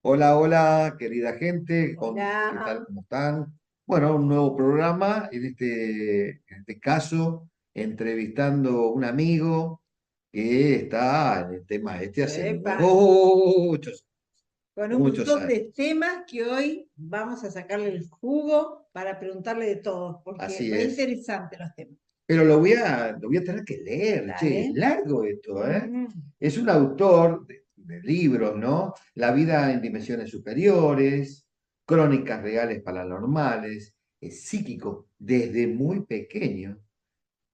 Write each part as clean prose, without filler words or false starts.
Hola, hola, querida gente, ¿qué tal? Hola. ¿Cómo están? Bueno, un nuevo programa, en este caso, entrevistando a un amigo que está en el tema este hace Epa, con un muchos montón de años. temas que hoy vamos a sacarle el jugo para preguntarle de todos, porque Así re es. interesante los temas. Pero lo voy a tener que leer, che, es Dale. largo esto, ¿eh? Mm, Es un autor de libros, ¿no? La vida en dimensiones superiores, crónicas reales paranormales, es psíquico desde muy pequeño.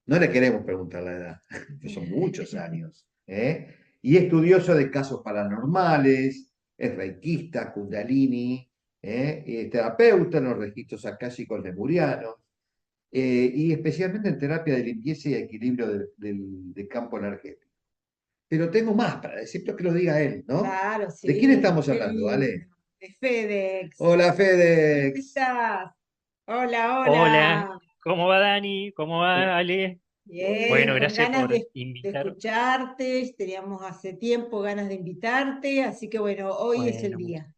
No le queremos preguntar la edad, que son muchos años, ¿eh? Y estudioso de casos paranormales, es reikista, kundalini, ¿eh? Y es terapeuta en los registros akáshicos lemurianos, y especialmente en terapia de limpieza y equilibrio de campo energético. Pero tengo más para decir, pero que lo diga él, ¿no? claro, ¿De quién sí. estamos Qué hablando, Ale? lindo. De FedEx. Hola, ¿Cómo Fedex. estás? Hola, Hola, hola. ¿cómo va Dani? ¿Cómo va Ale? Bien, Bueno, con gracias ganas por de invitar. escucharte. Teníamos hace tiempo ganas de invitarte, así que bueno, hoy es el Bueno, día.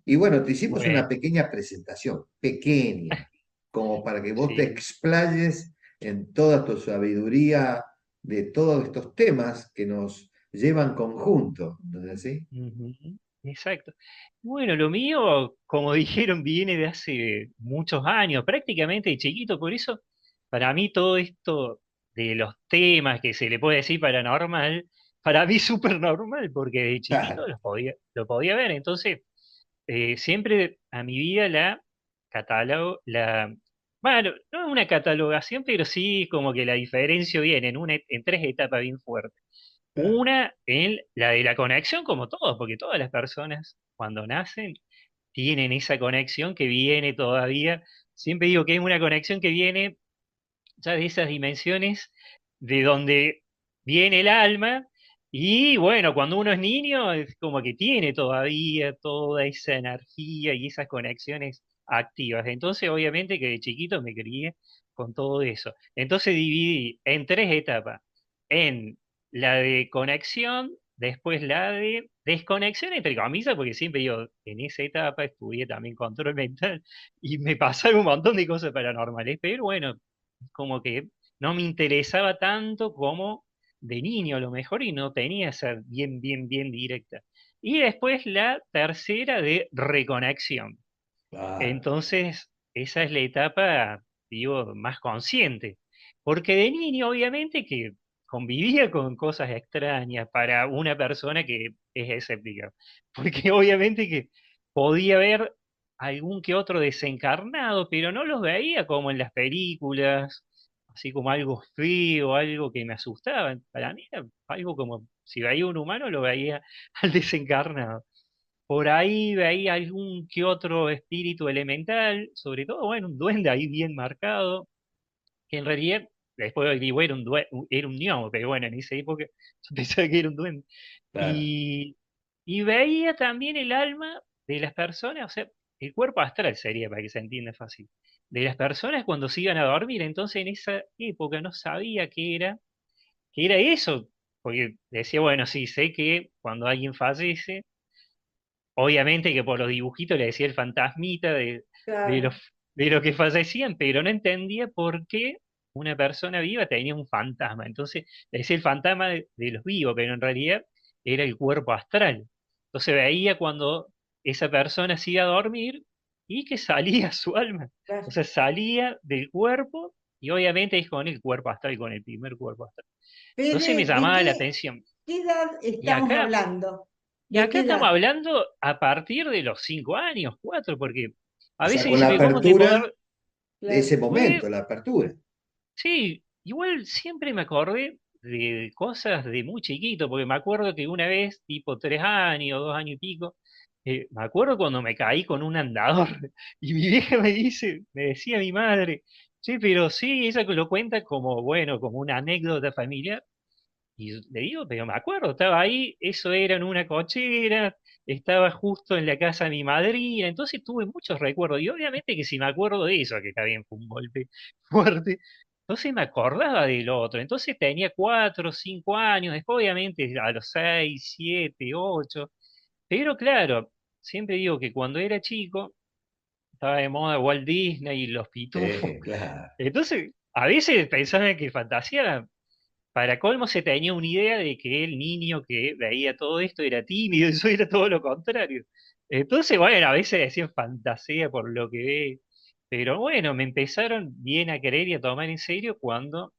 Y bueno, te hicimos una bueno, pequeña presentación, pequeña, como para que vos te sí. explayes en toda tu sabiduría de todos estos temas que nos llevan conjunto, ¿no es así? Ujú, exacto. Bueno, lo mío, como dijeron, viene de hace muchos años, prácticamente de chiquito, por eso para mí todo esto de los temas que se le puede decir paranormal, para mí es súper normal, porque de chiquito lo podía ver. Entonces, siempre a mi vida bueno, no una catalogación, pero sí como que la diferencio bien en tres etapas bien fuertes. Una en la de la conexión, como todos, porque todas las personas cuando nacen tienen esa conexión que viene todavía. Siempre digo que es una conexión que viene ya de esas dimensiones de donde viene el alma. Y bueno, cuando uno es niño es como que tiene todavía toda esa energía y esas conexiones activas. Entonces, obviamente que de chiquito me crié con todo eso. Entonces dividí en tres etapas. En la de conexión, después la de desconexión, entre comillas, porque siempre digo, en esa etapa estudié también control mental y me pasaron un montón de cosas paranormales. Pero bueno, como que no me interesaba tanto como de niño a lo mejor y no tenía esa bien directa. Y después la tercera de reconexión. Claro. Entonces, esa es la etapa, digo, más consciente. Porque de niño, obviamente, que convivía con cosas extrañas para una persona que es escéptica. Porque obviamente que podía ver algún que otro desencarnado, pero no los veía como en las películas, así como algo feo, algo que me asustaba. Para mí era algo como si veía un humano, lo veía al desencarnado. Por ahí veía algún que otro espíritu elemental, sobre todo, bueno, un duende ahí bien marcado, que en realidad, después digo, era un gnomo, pero bueno, en esa época yo pensaba que era un duende. Claro. Y, y veía también el alma de las personas, o sea, el cuerpo astral sería, para que se entienda fácil, de las personas cuando se iban a dormir. Entonces en esa época no sabía qué era eso, porque decía, bueno, sí, sé que cuando alguien fallece, obviamente que por los dibujitos le decía el fantasmita de los, Claro. de lo que fallecían, pero no entendía por qué una persona viva tenía un fantasma. Entonces le decía el fantasma de los vivos, pero en realidad era el cuerpo astral. Entonces veía cuando esa persona se iba a dormir y que salía su alma. O Claro. sea, salía del cuerpo y obviamente es con el cuerpo astral, con el primer cuerpo astral. Entonces me Fede, llamaba la atención. qué edad Y estamos acá hablando? y ¿De acá qué estamos edad? hablando a partir de los 5 años, 4, porque O a sea, veces con dice, la pero ¿cómo te apertura poder? de ese Claro. momento, Fue, la apertura. sí, igual siempre me acordé de cosas de muy chiquito, porque me acuerdo que una vez, tipo 3 años, 2 años y pico, me acuerdo cuando me caí con un andador y mi vieja me decía mi madre, sí, pero sí, ella lo cuenta como, bueno, como una anécdota familiar. Y le digo, pero me acuerdo, estaba ahí, eso era en una cochera, estaba justo en la casa de mi madrina, entonces tuve muchos recuerdos. Y obviamente que si me acuerdo de eso, que también fue un golpe fuerte, entonces me acordaba del otro. Entonces tenía 4 o 5 años, después obviamente a los 6, 7, 8. Pero claro, siempre digo que cuando era chico estaba de moda Walt Disney y los pitufos. Claro. Entonces, a veces pensaba que fantasía, para colmo se tenía una idea de que el niño que veía todo esto era tímido y eso era todo lo contrario. Entonces, bueno, a veces decían fantasía por lo que ve. Pero bueno, me empezaron bien a querer y a tomar en serio cuando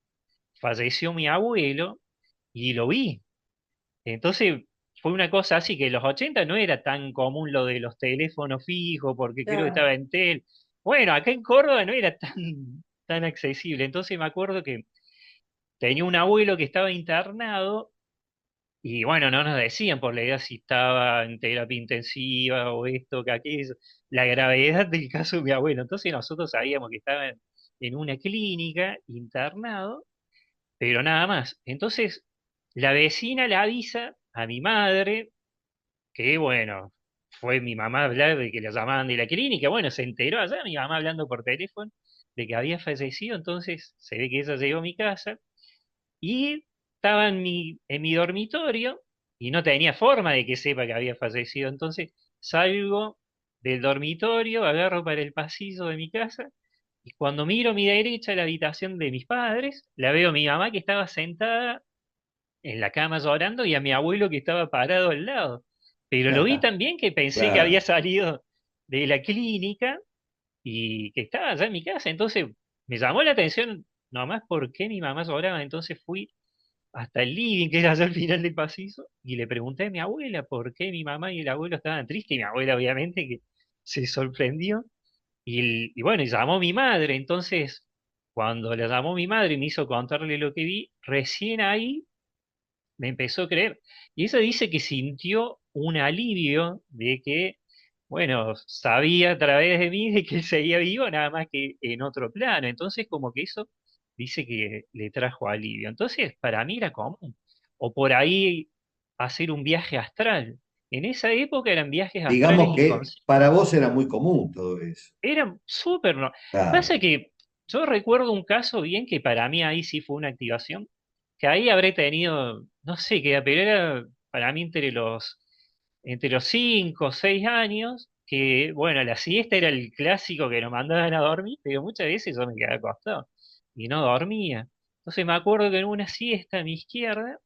falleció mi abuelo y lo vi. Entonces fue una cosa así que en los 80 no era tan común lo de los teléfonos fijos, porque creo que Claro. estaba en Tel. Bueno, acá en Córdoba no era tan accesible. Entonces me acuerdo que tenía un abuelo que estaba internado y bueno, no nos decían por la edad si estaba en terapia intensiva o esto, que aquello, la gravedad del caso de mi abuelo. Entonces nosotros sabíamos que estaba en una clínica internado, pero nada más. Entonces la vecina le avisa a mi madre que bueno, fue mi mamá a hablar de que la llamaban de la clínica, bueno, se enteró allá, mi mamá hablando por teléfono, de que había fallecido, entonces se ve que ella llegó a mi casa y estaba en mi dormitorio y no tenía forma de que sepa que había fallecido, entonces salgo del dormitorio, agarro para el pasillo de mi casa y cuando miro a mi derecha la habitación de mis padres, la veo a mi mamá que estaba sentada en la cama llorando y a mi abuelo que estaba parado al lado. Pero lo vi tan bien que pensé que había Claro. salido de la clínica y que estaba allá en mi casa. Entonces me llamó la atención nomás por qué mi mamá lloraba. Entonces fui hasta el living, que era allá al final del pasillo, y le pregunté a mi abuela por qué mi mamá y el abuelo estaban tristes. Y mi abuela obviamente que se sorprendió. Y bueno, y llamó a mi madre. Entonces, cuando la llamó mi madre y me hizo contarle lo que vi, recién ahí me empezó a creer. Y eso dice que sintió un alivio de que, bueno, sabía a través de mí de que él seguía vivo, nada más que en otro plano. Entonces, como que eso dice que le trajo alivio. Entonces, para mí era común. O por ahí hacer un viaje astral. En esa época eran viajes astrales Digamos que inconscientes. para vos era muy común todo eso. Eran súper... Claro. Pasa que yo recuerdo un caso bien que para mí ahí sí fue una activación que ahí habré tenido, no sé qué edad, pero era para mí entre los 5 o 6 años, que bueno, la siesta era el clásico que nos mandaban a dormir, pero muchas veces yo me quedaba acostado y no dormía. Entonces me acuerdo que en una siesta a mi izquierda,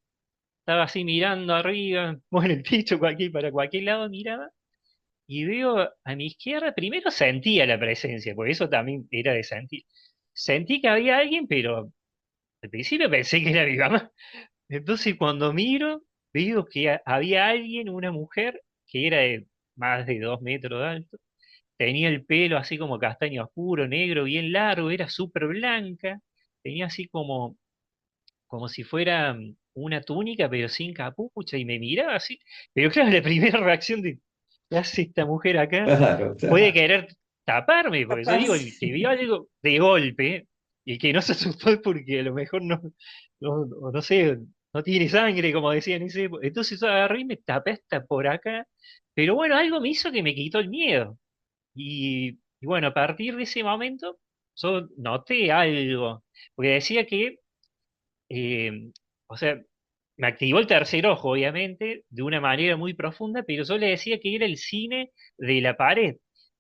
estaba así mirando arriba, bueno, el techo cualquier, para cualquier lado miraba, y veo a mi izquierda, primero sentía la presencia, porque eso también era de sentir. Sentí que había alguien, pero al principio pensé que era mi mamá. Entonces cuando miro, veo que había alguien, una mujer, que era de más de 2 metros de alto, tenía el pelo así como castaño oscuro, negro, bien largo, era súper blanca, tenía así como si fuera una túnica, pero sin capucha, y me miraba así. Pero claro, la primera reacción de, ¿qué hace esta mujer acá? Claro, Fue de claro. querer taparme, porque yo digo, el que vio algo de golpe, y que no se asustó es porque a lo mejor no sé, no tiene sangre, como decían en ese época. Entonces yo agarré y me tapé hasta por acá. Pero bueno, algo me hizo que me quitó el miedo. Y bueno, a partir de ese momento, yo noté algo. Porque decía que eh, o sea, me activó el tercer ojo, obviamente, de una manera muy profunda, pero yo le decía que era el cine de la pared,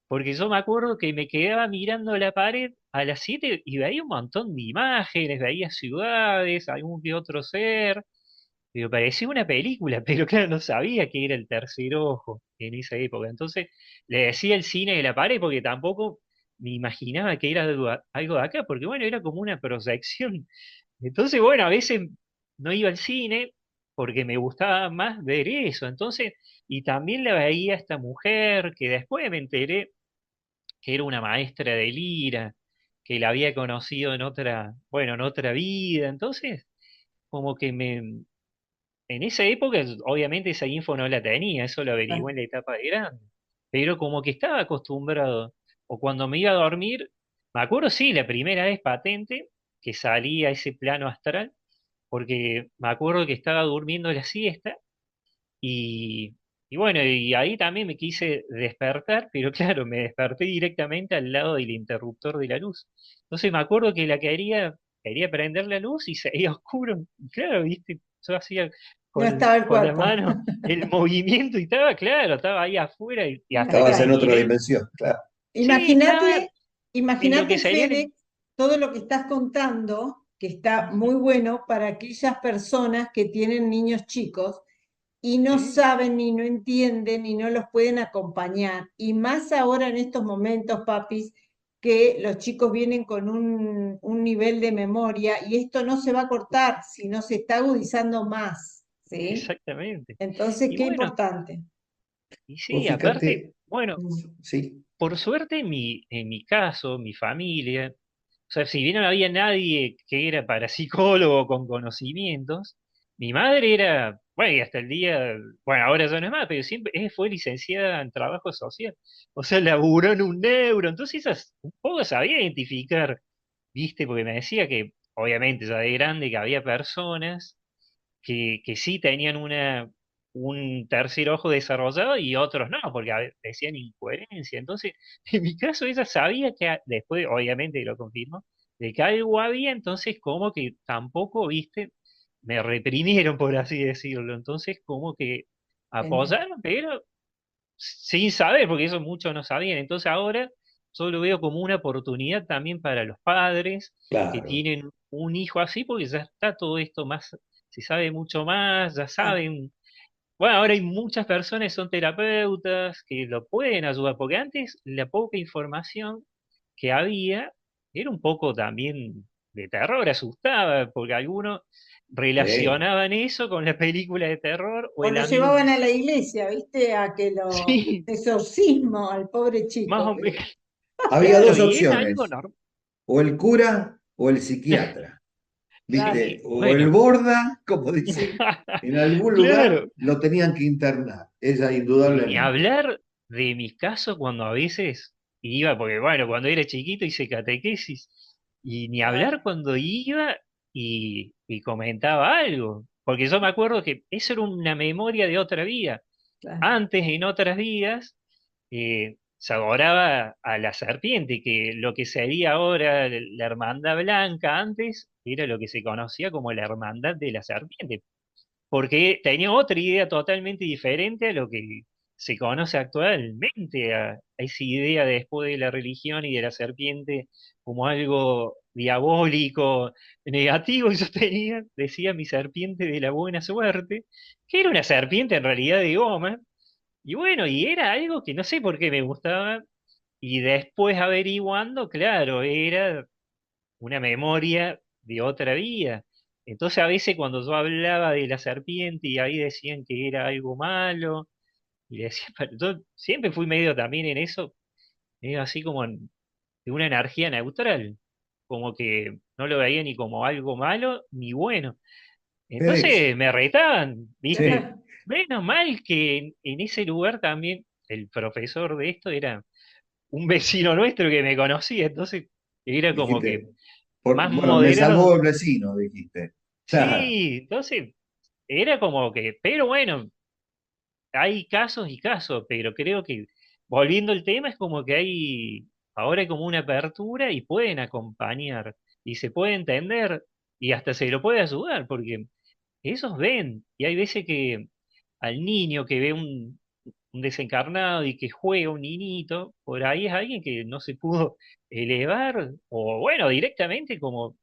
porque yo me acuerdo que me quedaba mirando la pared a las 7 y veía un montón de imágenes, veía ciudades, algún que otro ser, pero parecía una película, pero claro, no sabía que era el tercer ojo en esa época. Entonces le decía el cine de la pared, porque tampoco me imaginaba que era algo de acá, porque bueno, era como una proyección. Entonces, bueno, a veces no iba al cine porque me gustaba más ver eso. Entonces, y también la veía esta mujer que después me enteré que era una maestra de lira, que la había conocido en otra, bueno, en otra vida. Entonces, como que en esa época, obviamente esa info no la tenía, eso lo averigué en la etapa de grande. Pero como que estaba acostumbrado, o cuando me iba a dormir, me acuerdo, sí, la primera vez patente que salí a ese plano astral porque me acuerdo que estaba durmiendo la siesta y, y bueno, y ahí también me quise despertar, pero claro, me desperté directamente al lado del interruptor de la luz. Entonces me acuerdo que quería prender la luz y se veía oscuro. Y claro, viste, yo hacía No estaba el con la cuerpo. mano, el movimiento, y estaba claro, estaba ahí afuera, y hasta que Estabas en Claro. otra miré, dimensión, claro. sí, estaba Imagínate, en lo que imagínate, sería Fede, todo lo que estás contando, que está muy bueno para aquellas personas que tienen niños chicos y no sí, saben ni no entienden ni no los pueden acompañar. Y más ahora en estos momentos, papis, que los chicos vienen con un nivel de memoria y esto no se va a cortar, sino se está agudizando más, ¿sí? exactamente. Entonces, Y qué bueno, importante. y Vos sí, aparte, fíjate, bueno, Mm. sí, por suerte en mi caso, mi familia, o sea, si bien no había nadie que era parapsicólogo con conocimientos, mi madre era, bueno, y hasta el día, bueno, ahora ya no es más, pero siempre fue licenciada en trabajo social. O sea, laburó en un neuro, entonces un poco sabía identificar, ¿viste? Porque me decía que, obviamente, ya de grande, que había personas que sí tenían un tercer ojo desarrollado y otros no, porque decían incoherencia. Entonces, en mi caso, ella sabía que después, obviamente, lo confirmó, de que algo había, entonces como que tampoco, viste, me reprimieron, por así decirlo. Entonces, como que Genial. apoyaron, pero sin saber, porque eso muchos no sabían. Entonces, ahora yo lo veo como una oportunidad también para los padres que claro. tienen un hijo así, porque ya está todo esto más, se sabe mucho más, ya Ah, saben. Bueno, ahora hay muchas personas, son terapeutas, que lo pueden ayudar, porque antes la poca información que había era un poco también de terror, asustaba, porque algunos Sí. relacionaban eso con la película de terror o o el lo amigo llevaban a la iglesia, ¿viste? A que lo Sí, exorcismo al pobre más chico. o menos. Había Claro, dos y era algo opciones, normal. o el cura o el psiquiatra, Claro. ¿viste? Sí, O el bueno. borda, como dicen, en algún lugar Claro. lo tenían que internar, ella Y ni indudablemente. hablar de mi caso cuando a veces iba, porque bueno, cuando era chiquito hice catequesis, y ni hablar Claro, cuando iba y comentaba algo, porque yo me acuerdo que eso era una memoria de otra vida. claro. Antes, en otras vidas, se adoraba a la serpiente, que lo que sería ahora la hermandad blanca antes era lo que se conocía como la hermandad de la serpiente, porque tenía otra idea totalmente diferente a lo que se conoce actualmente, a esa idea después de la religión y de la serpiente como algo diabólico, negativo. Y yo tenía, decía, mi serpiente de la buena suerte, que era una serpiente en realidad de goma, y bueno, y era algo que no sé por qué me gustaba, y después averiguando, claro, era una memoria de otra vida. Entonces a veces cuando yo hablaba de la serpiente y ahí decían que era algo malo, y decía, pero yo siempre fui medio también en eso, medio así como de una energía neutral, como que no lo veía ni como algo malo ni bueno. Félix, Entonces me retaban, ¿viste? sí, Menos mal que en ese lugar también el profesor de esto era un vecino nuestro que me conocía, entonces era como que dijiste, más bueno, me salvó moderado. el vecino, dijiste. Claro, Sí, entonces era como que, pero bueno, hay casos y casos, pero creo que volviendo al tema es como que ahora hay como una apertura y pueden acompañar y se puede entender y hasta se lo puede ayudar, porque esos ven, y hay veces que al niño que ve un desencarnado y que juega un niñito, por ahí es alguien que no se pudo elevar, o bueno, directamente como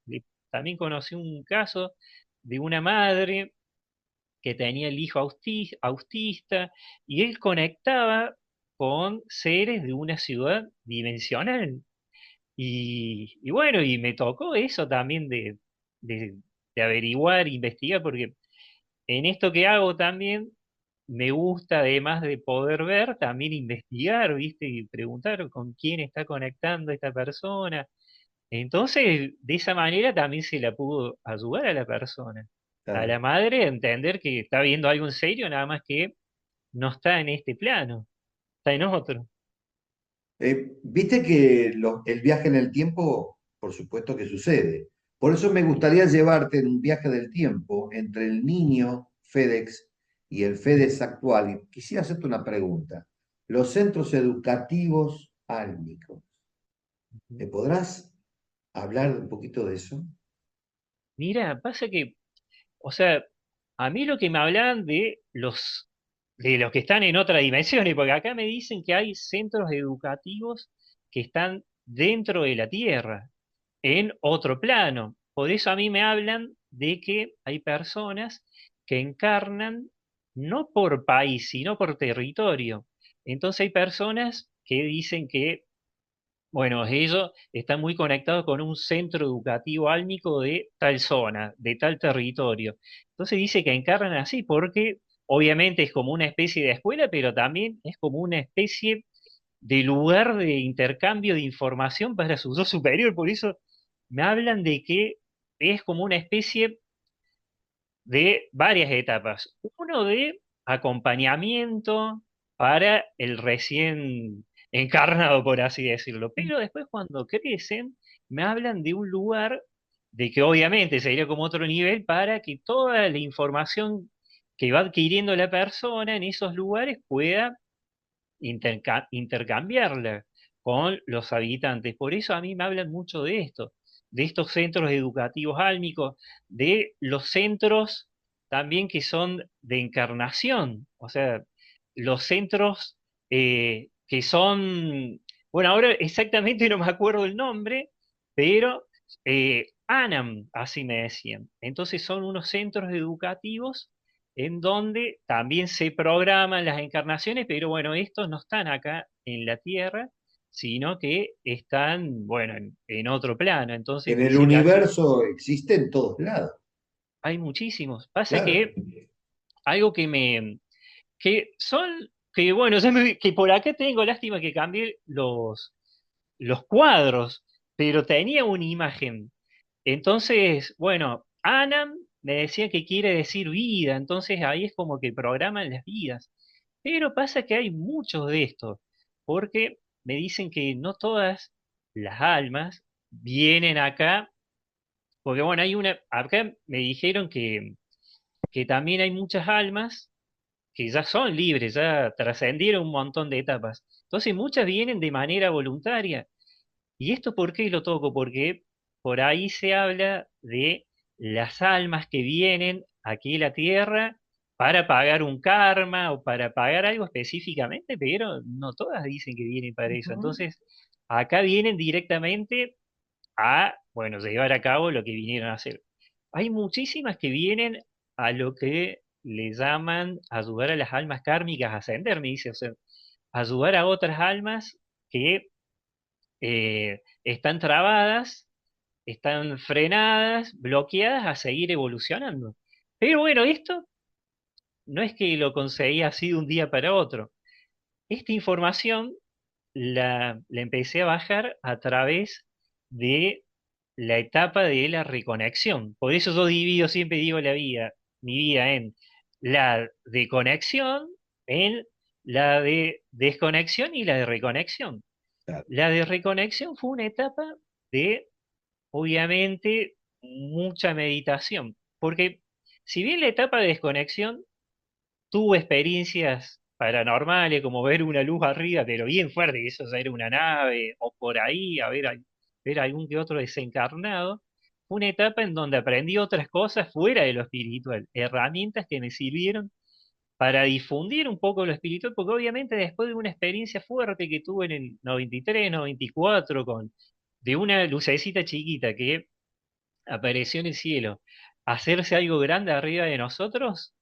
también conocí un caso de una madre que tenía el hijo autista, y él conectaba con seres de una ciudad dimensional. Y bueno, y me tocó eso también de, de averiguar, investigar, porque en esto que hago también me gusta, además de poder ver, también investigar, ¿viste? Y preguntar con quién está conectando esta persona. Entonces, de esa manera también se la pudo ayudar a la persona, a la claro. madre, a entender que está viendo algo en serio, nada más que no está en este plano, está en otro. Viste que el viaje en el tiempo, por supuesto que sucede. Por eso me gustaría llevarte en un viaje del tiempo entre el niño FedEx y el FedEx actual. Y quisiera hacerte una pregunta. Los centros educativos álmicos, ¿me podrás hablar un poquito de eso? Mira, pasa que, o sea, A mí lo que me hablan de los que están en otra dimensión, porque acá me dicen que hay centros educativos que están dentro de la Tierra, en otro plano. Por eso a mí me hablan de que hay personas que encarnan no por país, sino por territorio. Entonces hay personas que dicen que, bueno, ellos están muy conectados con un centro educativo álmico de tal zona, de tal territorio. Entonces dice que encarnan así porque obviamente es como una especie de escuela, pero también es como una especie de lugar de intercambio de información para su yo superior. Por eso me hablan de que es como una especie de varias etapas. Uno de acompañamiento para el recién encarnado, por así decirlo. Pero después cuando crecen, me hablan de un lugar de que obviamente sería como otro nivel para que toda la información que va adquiriendo la persona en esos lugares pueda intercambiarla con los habitantes. Por eso a mí me hablan mucho de esto, de estos centros educativos álmicos, de los centros también que son de encarnación, o sea, los centros que son, bueno, ahora exactamente no me acuerdo el nombre, pero ANAM, así me decían. Entonces son unos centros educativos en donde también se programan las encarnaciones, pero bueno, estos no están acá en la Tierra, sino que están, bueno, en otro plano. Entonces En el dice que así universo existe en todos lados, hay muchísimos. Pasa claro. que algo que bueno, que por acá tengo lástima que cambie los cuadros, pero tenía una imagen. Entonces, bueno, Anam me decía que quiere decir vida, entonces ahí es como que programan las vidas. Pero pasa que hay muchos de estos, porque me dicen que no todas las almas vienen acá, porque bueno, acá me dijeron que también hay muchas almas que ya son libres, ya trascendieron un montón de etapas. Entonces muchas vienen de manera voluntaria. ¿Y esto por qué lo toco? Porque por ahí se habla de las almas que vienen aquí a la tierra para pagar un karma o para pagar algo específicamente, pero no todas dicen que vienen para eso. Ujú. Entonces, acá vienen directamente a, bueno, llevar a cabo lo que vinieron a hacer. Hay muchísimas que vienen a lo que le llaman ayudar a las almas kármicas a ascender, me dice, o sea, ayudar a otras almas que están trabadas, están frenadas, bloqueadas a seguir evolucionando. Pero bueno, esto no es que lo conseguí así de un día para otro. Esta información la empecé a bajar a través de la etapa de la reconexión. Por eso yo divido, siempre digo mi vida en la de conexión, en la de desconexión y la de reconexión. Claro. La de reconexión fue una etapa de, obviamente, mucha meditación, porque si bien la etapa de desconexión tuvo experiencias paranormales, como ver una luz arriba, pero bien fuerte, que eso ya era una nave, o por ahí, ver algún que otro desencarnado, fue una etapa en donde aprendí otras cosas fuera de lo espiritual, herramientas que me sirvieron para difundir un poco lo espiritual, porque obviamente después de una experiencia fuerte que tuve en el 93, 94, de una lucecita chiquita que apareció en el cielo, hacerse algo grande arriba de nosotros,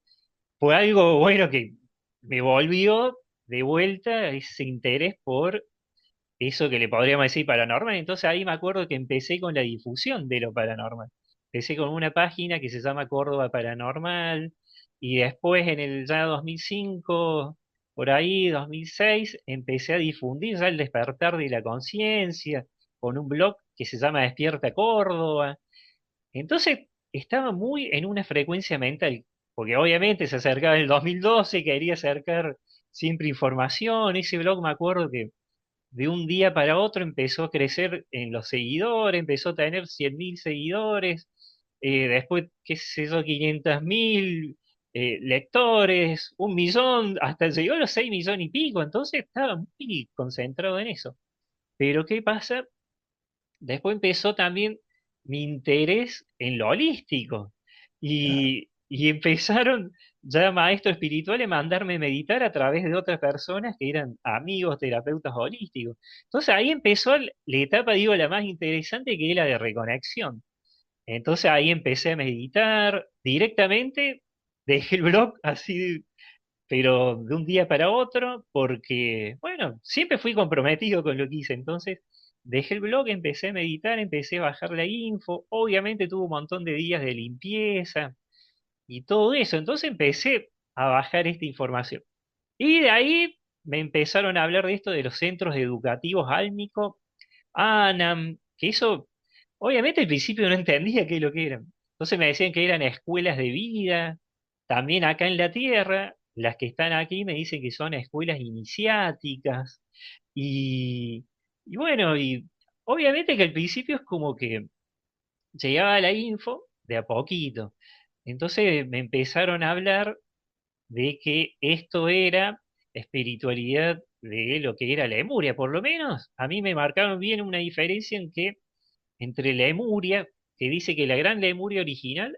fue algo bueno que me volvió de vuelta ese interés por eso que le podríamos decir paranormal. Entonces ahí me acuerdo que empecé con la difusión de lo paranormal. Empecé con una página que se llama Córdoba Paranormal y después en el ya 2005, por ahí 2006, empecé a difundir ya el despertar de la conciencia con un blog que se llama Despierta Córdoba. Entonces estaba muy en una frecuencia mental, porque obviamente se acercaba el 2012, quería acercar siempre información. Ese blog me acuerdo que de un día para otro empezó a crecer en los seguidores, empezó a tener 100.000 seguidores, después, qué sé yo, 500.000 lectores, 1 millón, hasta llegó a los 6 millones y pico, entonces estaba muy concentrado en eso. Pero ¿qué pasa? Después empezó también mi interés en lo holístico. Claro. Y y empezaron ya maestros espirituales a mandarme meditar a través de otras personas que eran amigos, terapeutas holísticos. Entonces ahí empezó la etapa, digo, la más interesante, que es la de reconexión. Entonces ahí empecé a meditar directamente, dejé el blog así, pero de un día para otro, porque, bueno, siempre fui comprometido con lo que hice. Entonces dejé el blog, empecé a meditar, empecé a bajar la info. Obviamente tuve un montón de días de limpieza y todo eso. Entonces empecé a bajar esta información. Y de ahí me empezaron a hablar de esto de los centros educativos álmicos, ANAM, que eso, obviamente al principio no entendía qué es lo que eran. Entonces me decían que eran escuelas de vida, también acá en la Tierra, las que están aquí me dicen que son escuelas iniciáticas, y, y bueno, y obviamente que al principio es como que llegaba la info de a poquito. Entonces me empezaron a hablar de que esto era espiritualidad de lo que era la Lemuria. Por lo menos a mí me marcaron bien una diferencia en que entre Lemuria, que dice que la gran Lemuria original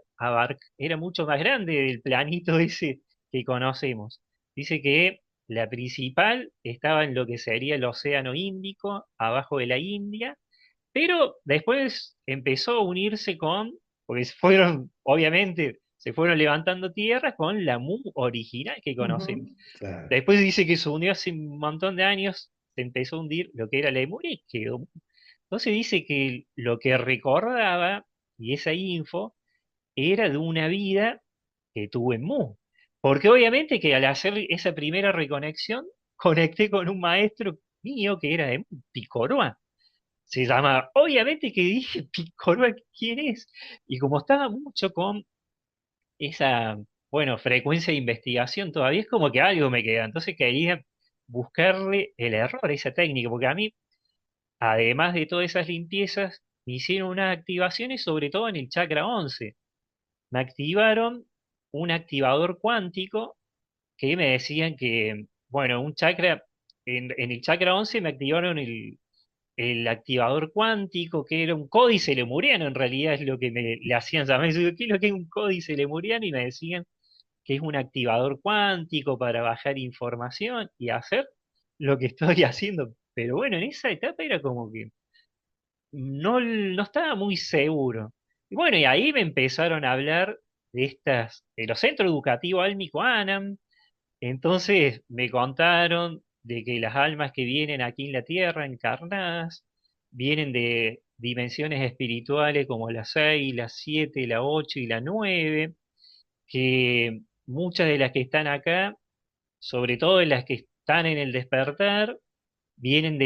era mucho más grande del planito ese que conocemos. Dice que la principal estaba en lo que sería el Océano Índico, abajo de la India, pero después empezó a unirse porque obviamente, se fueron levantando tierras con la Mu original que conocemos. Ujú. Claro. Después dice que se unió hace un montón de años, se empezó a hundir lo que era Lemuria y quedó. Entonces dice que lo que recordaba, y esa info, era de una vida que tuvo en Mu. Porque obviamente que al hacer esa primera reconexión, conecté con un maestro mío que era de Mu, Picoroa. Se llama, obviamente que dije, Picoroa, ¿quién es? Y como estaba mucho con esa, bueno, frecuencia de investigación, todavía es como que algo me queda. Entonces quería buscarle el error a esa técnica, porque a mí, además de todas esas limpiezas, me hicieron unas activaciones, sobre todo en el chakra 11. Me activaron un activador cuántico que me decían que, bueno, un chakra, en el chakra 11 me activaron el activador cuántico, que era un códice lemuriano, en realidad es lo que le hacían llamar. Yo digo, ¿qué es lo que es un códice lemuriano? Y me decían que es un activador cuántico para bajar información y hacer lo que estoy haciendo. Pero bueno, en esa etapa era como que no estaba muy seguro. Y bueno, y ahí me empezaron a hablar de los centros educativos Álmico Anam. Entonces me contaron de que las almas que vienen aquí en la Tierra, encarnadas, vienen de dimensiones espirituales como la 6, la 7, la 8 y la 9, que muchas de las que están acá, sobre todo de las que están en el despertar, vienen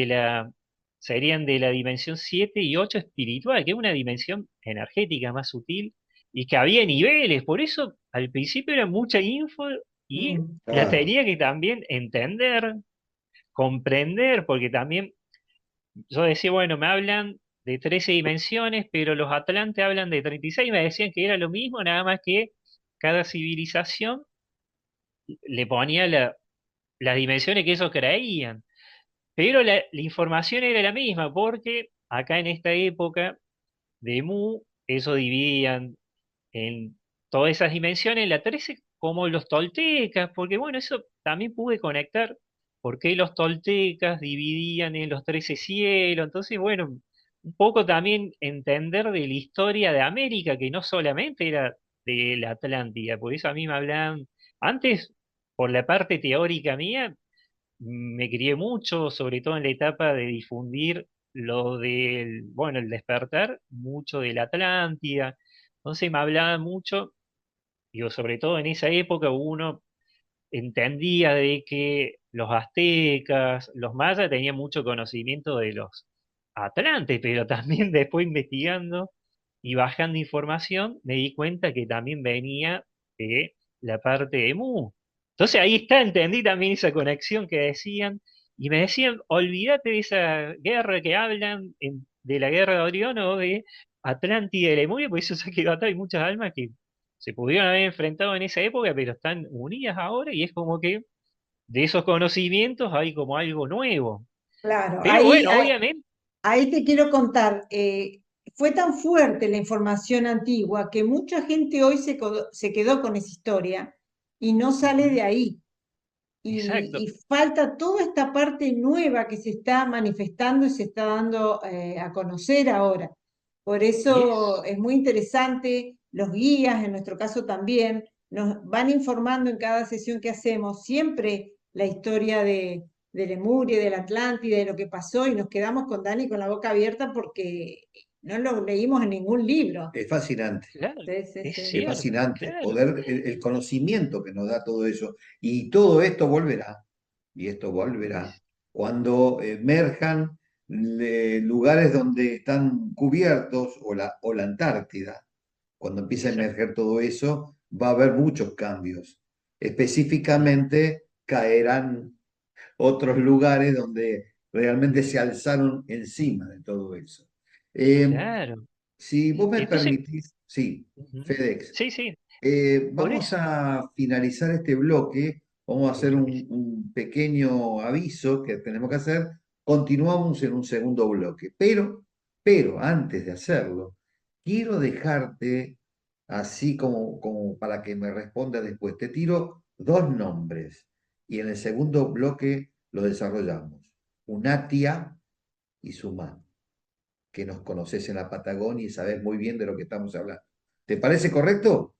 serían de la dimensión 7 y 8 espiritual, que es una dimensión energética más sutil, y que había niveles. Por eso al principio era mucha info y Mm. la Claro. tenía que también entender, comprender, porque también yo decía, bueno, me hablan de 13 dimensiones, pero los atlantes hablan de 36, me decían que era lo mismo, nada más que cada civilización le ponía las dimensiones que ellos creían. Pero la información era la misma, porque acá en esta época de Mu, eso dividían en todas esas dimensiones, la 13 como los toltecas, porque bueno, eso también pude conectar, porque los toltecas dividían en los 13 cielos. Entonces bueno, un poco también entender de la historia de América, que no solamente era de la Atlántida. Por eso a mí me hablaban, antes, por la parte teórica mía, me crié mucho, sobre todo en la etapa de difundir lo del, bueno, el despertar, mucho de la Atlántida. Entonces me hablaba mucho, digo, sobre todo en esa época uno entendía de que los aztecas, los mayas tenían mucho conocimiento de los atlantes, pero también después investigando y bajando información me di cuenta que también venía de la parte de Mu. Entonces ahí está, entendí también esa conexión que decían, y me decían, olvídate de esa guerra que hablan de la guerra de Orión o de Atlántida y Lemuria, porque eso se quedó atrás, hay muchas almas que se pudieron haber enfrentado en esa época, pero están unidas ahora y es como que de esos conocimientos hay como algo nuevo. Claro, Pero bueno, obviamente, ahí te quiero contar. fue tan fuerte la información antigua que mucha gente hoy se quedó con esa historia y no sale Ujú. de ahí. Exacto. Y falta toda esta parte nueva que se está manifestando y se está dando a conocer ahora. Por Y eso es, es muy interesante, los guías, en nuestro caso también, nos van informando en cada sesión que hacemos siempre la historia de Lemuria, de la Atlántida, de lo que pasó, y nos quedamos con Dani con la boca abierta porque no lo leímos en ningún libro. Es fascinante. claro, Sí, sí, es sí. Es cierto, fascinante claro. poder, el conocimiento que nos da todo eso. Y todo esto volverá, y esto volverá, Es- cuando emerjan lugares donde están cubiertos, o la Antártida, cuando empiece a exacto. emerger todo eso, va a haber muchos cambios. Sí, Específicamente caerán otros lugares donde realmente se alzaron encima de todo eso. Eh, claro. si vos me Entonces, permitís, sí, ujú. FedEx. Sí, sí, por Vamos eso. a finalizar este bloque, vamos a hacer Buenísimo. un pequeño aviso que tenemos que hacer, continuamos en un segundo bloque, pero antes de hacerlo, quiero dejarte así como para que me responda después. Te tiro dos nombres y en el segundo bloque lo desarrollamos. Unatia y Sumá, que nos conoces en la Patagonia y sabes muy bien de lo que estamos hablando. ¿Te parece correcto?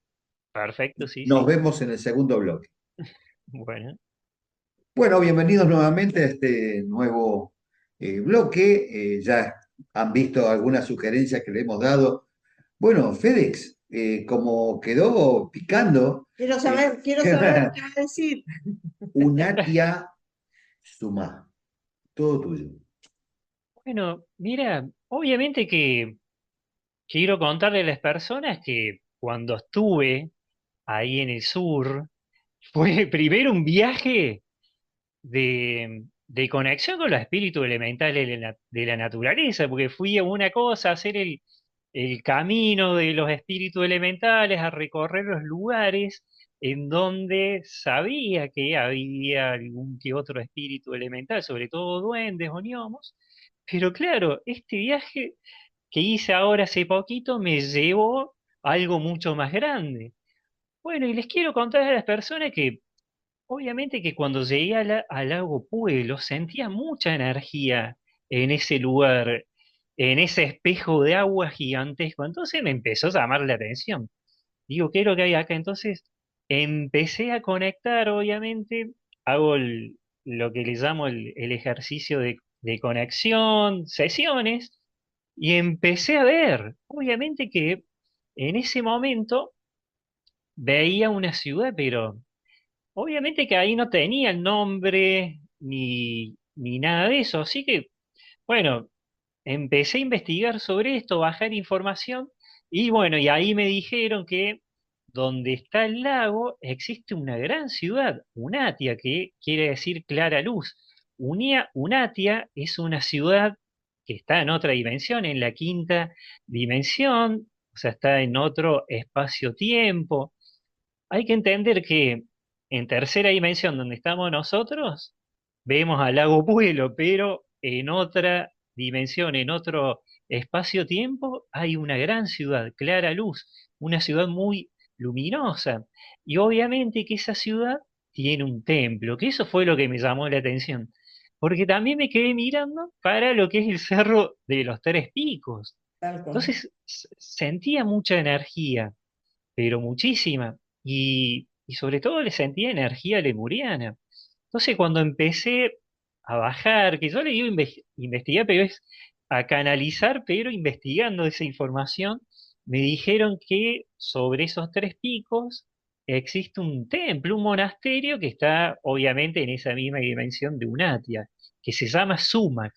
Perfecto, sí, Nos sí. vemos en el segundo bloque. Bueno, Bueno, bienvenidos nuevamente a este nuevo bloque. Ya han visto algunas sugerencias que le hemos dado. Bueno, FedEx, como quedó picando, eh, Quiero saber qué va a decir. Unatia Sumá, todo tuyo. bueno, mira, obviamente que quiero contarle a las personas que cuando estuve ahí en el sur, fue primero un viaje de conexión con los espíritus elementales de la naturaleza, porque fui a una cosa, a hacer el camino de los espíritus elementales, a recorrer los lugares en donde sabía que había algún que otro espíritu elemental, sobre todo duendes o gnomos. Pero claro, este viaje que hice ahora hace poquito me llevó a algo mucho más grande. Bueno, y les quiero contar a las personas que obviamente que cuando llegué al lago Puelo sentía mucha energía en ese lugar, en ese espejo de agua gigantesco. Entonces me empezó a llamar la atención. Digo, ¿qué es lo que hay acá? Entonces empecé a conectar, obviamente, hago lo que le llamo el ejercicio de conexión, sesiones, y empecé a ver, obviamente que en ese momento veía una ciudad, pero obviamente que ahí no tenía el nombre ni nada de eso, así que, bueno, empecé a investigar sobre esto, bajar información, y bueno, y ahí me dijeron que donde está el lago existe una gran ciudad, Unatia, que quiere decir clara luz. Unatia es una ciudad que está en otra dimensión, en la quinta dimensión, o sea, está en otro espacio-tiempo. Hay que entender que en tercera dimensión, donde estamos nosotros, vemos al lago Puelo, pero en otra dimensión, en otro espacio-tiempo, hay una gran ciudad, clara luz, una ciudad muy luminosa. Y obviamente que esa ciudad tiene un templo, que eso fue lo que me llamó la atención. Porque también me quedé mirando para lo que es el Cerro de los Tres Picos. Tal cual. Entonces sentía mucha energía, pero muchísima. Y sobre todo le sentía energía lemuriana. Entonces cuando empecé a bajar, que yo le digo investigar, pero es a canalizar, pero investigando esa información, me dijeron que sobre esos tres picos existe un templo, un monasterio que está obviamente en esa misma dimensión de Unatia, que se llama Sumac,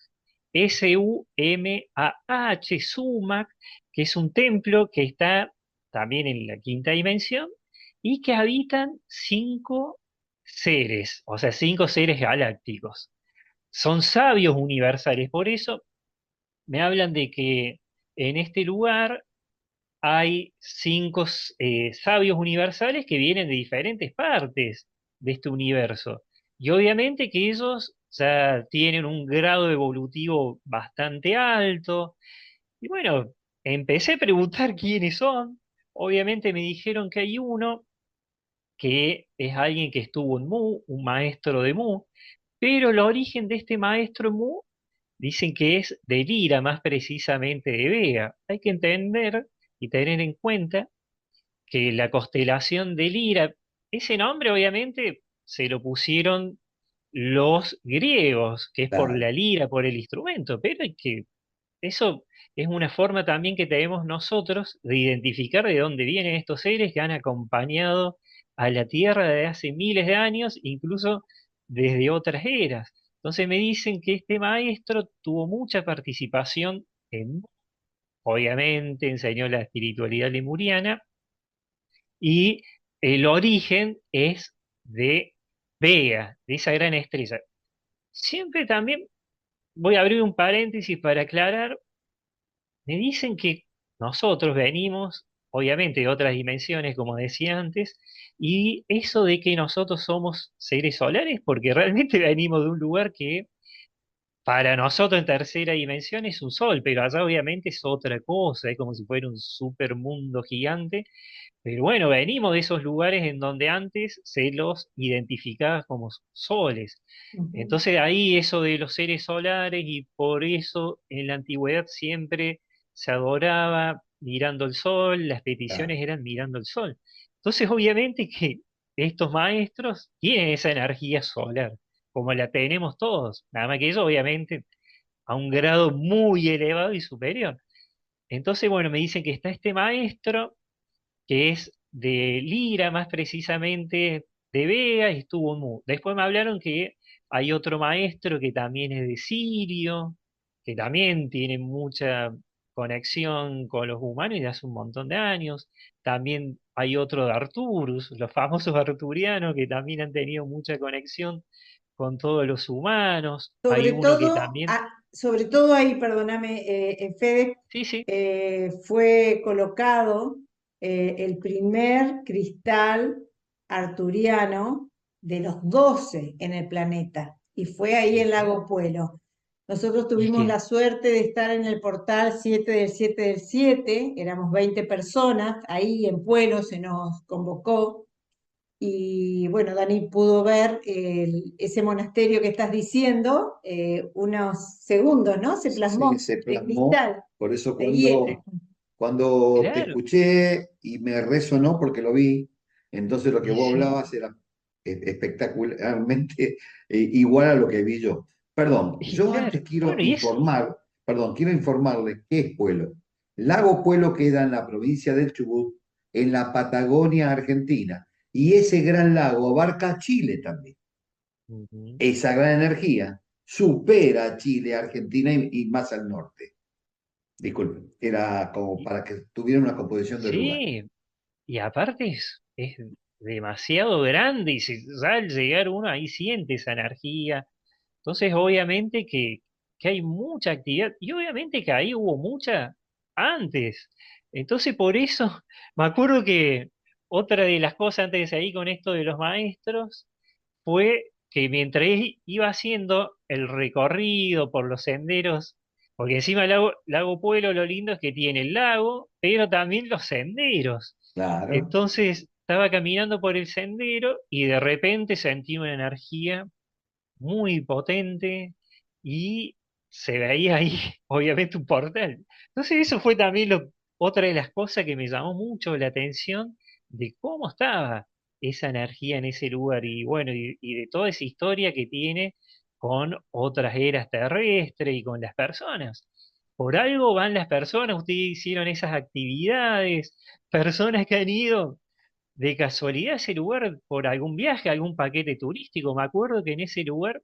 Sumah, Sumac, que es un templo que está también en la quinta dimensión y que habitan cinco seres, o sea, cinco seres galácticos. Son sabios universales, por eso me hablan de que en este lugar hay cinco sabios universales que vienen de diferentes partes de este universo. Y obviamente que ellos ya tienen un grado evolutivo bastante alto. Y bueno, empecé a preguntar quiénes son. Obviamente me dijeron que hay uno que es alguien que estuvo en Mu, un maestro de Mu, pero el origen de este maestro Mu dicen que es de Lira, más precisamente de Vega. Hay que entender y tener en cuenta que la constelación de Lira, ese nombre obviamente se lo pusieron los griegos, que es por Claro, la lira, por el instrumento, pero hay que eso es una forma también que tenemos nosotros de identificar de dónde vienen estos seres que han acompañado a la Tierra desde hace miles de años, incluso desde otras eras. Entonces me dicen que este maestro tuvo mucha participación en, obviamente, enseñó la espiritualidad lemuriana y el origen es de Vega, de esa gran estrella. Siempre también voy a abrir un paréntesis para aclarar. Me dicen que nosotros venimos, obviamente, de otras dimensiones, como decía antes, y eso de que nosotros somos seres solares, porque realmente venimos de un lugar que para nosotros en tercera dimensión es un sol, pero allá obviamente es otra cosa, es como si fuera un supermundo gigante. Pero bueno, venimos de esos lugares en donde antes se los identificaba como soles. Ujú. Entonces ahí eso de los seres solares y por eso en la antigüedad siempre se adoraba mirando el sol, las claro. peticiones eran mirando el sol. Entonces obviamente que estos maestros tienen esa energía solar, como la tenemos todos, nada más que ellos obviamente a un grado muy elevado y superior. Entonces, bueno, me dicen que está este maestro que es de Lira, más precisamente de Vega, y estuvo en Mu. Después me hablaron que hay otro maestro que también es de Sirio, que también tiene mucha conexión con los humanos y de hace un montón de años. También hay otro de Arturus, los famosos arturianos que también han tenido mucha conexión con todos los humanos. Hay uno que también, Sobre todo ahí, perdóname, Fede, sí, sí, fue colocado el primer cristal arturiano de los 12 en el planeta, y fue ahí en ujú, Lago Puelo. Nosotros y tuvimos la que, suerte de estar en el portal 7 del 7 del 7, éramos 20 personas, ahí en Puelo se nos convocó. Y bueno, Dani pudo ver ese monasterio que estás diciendo, unos segundos, ¿no? Se Sí, plasmó se de plasmó. cristal, Por eso de hielo. cuando te claro, escuché y me resonó porque lo vi, entonces lo que y vos sí, hablabas era espectacularmente igual a lo que vi yo. Perdón, y yo claro, antes quiero bueno, y es, informar, perdón, quiero informarle qué es Puelo. Lago Puelo queda en la provincia del Chubut, en la Patagonia Argentina, y ese gran lago abarca Chile también. ujú. Esa gran energía supera a Chile, Argentina y más al norte. Disculpen, era como Y- para que tuviera una composición de lugar. sí, y aparte es demasiado grande y ya al llegar uno ahí siente esa energía. Entonces, obviamente que hay mucha actividad y obviamente que ahí hubo mucha antes. Entonces, por eso, me acuerdo que otra de las cosas antes de seguir con esto de los maestros fue que mientras iba haciendo el recorrido por los senderos, porque encima Lago Pueblo lo lindo es que tiene el lago, pero también los senderos. Claro. Entonces estaba caminando por el sendero y de repente sentí una energía muy potente y se veía ahí, obviamente, un portal. Entonces eso fue también otra de las cosas que me llamó mucho la atención de cómo estaba esa energía en ese lugar y bueno, y de toda esa historia que tiene con otras eras terrestres y con las personas. Por algo van las personas, ustedes hicieron esas actividades, personas que han ido de casualidad a ese lugar por algún viaje, algún paquete turístico. Me acuerdo que en ese lugar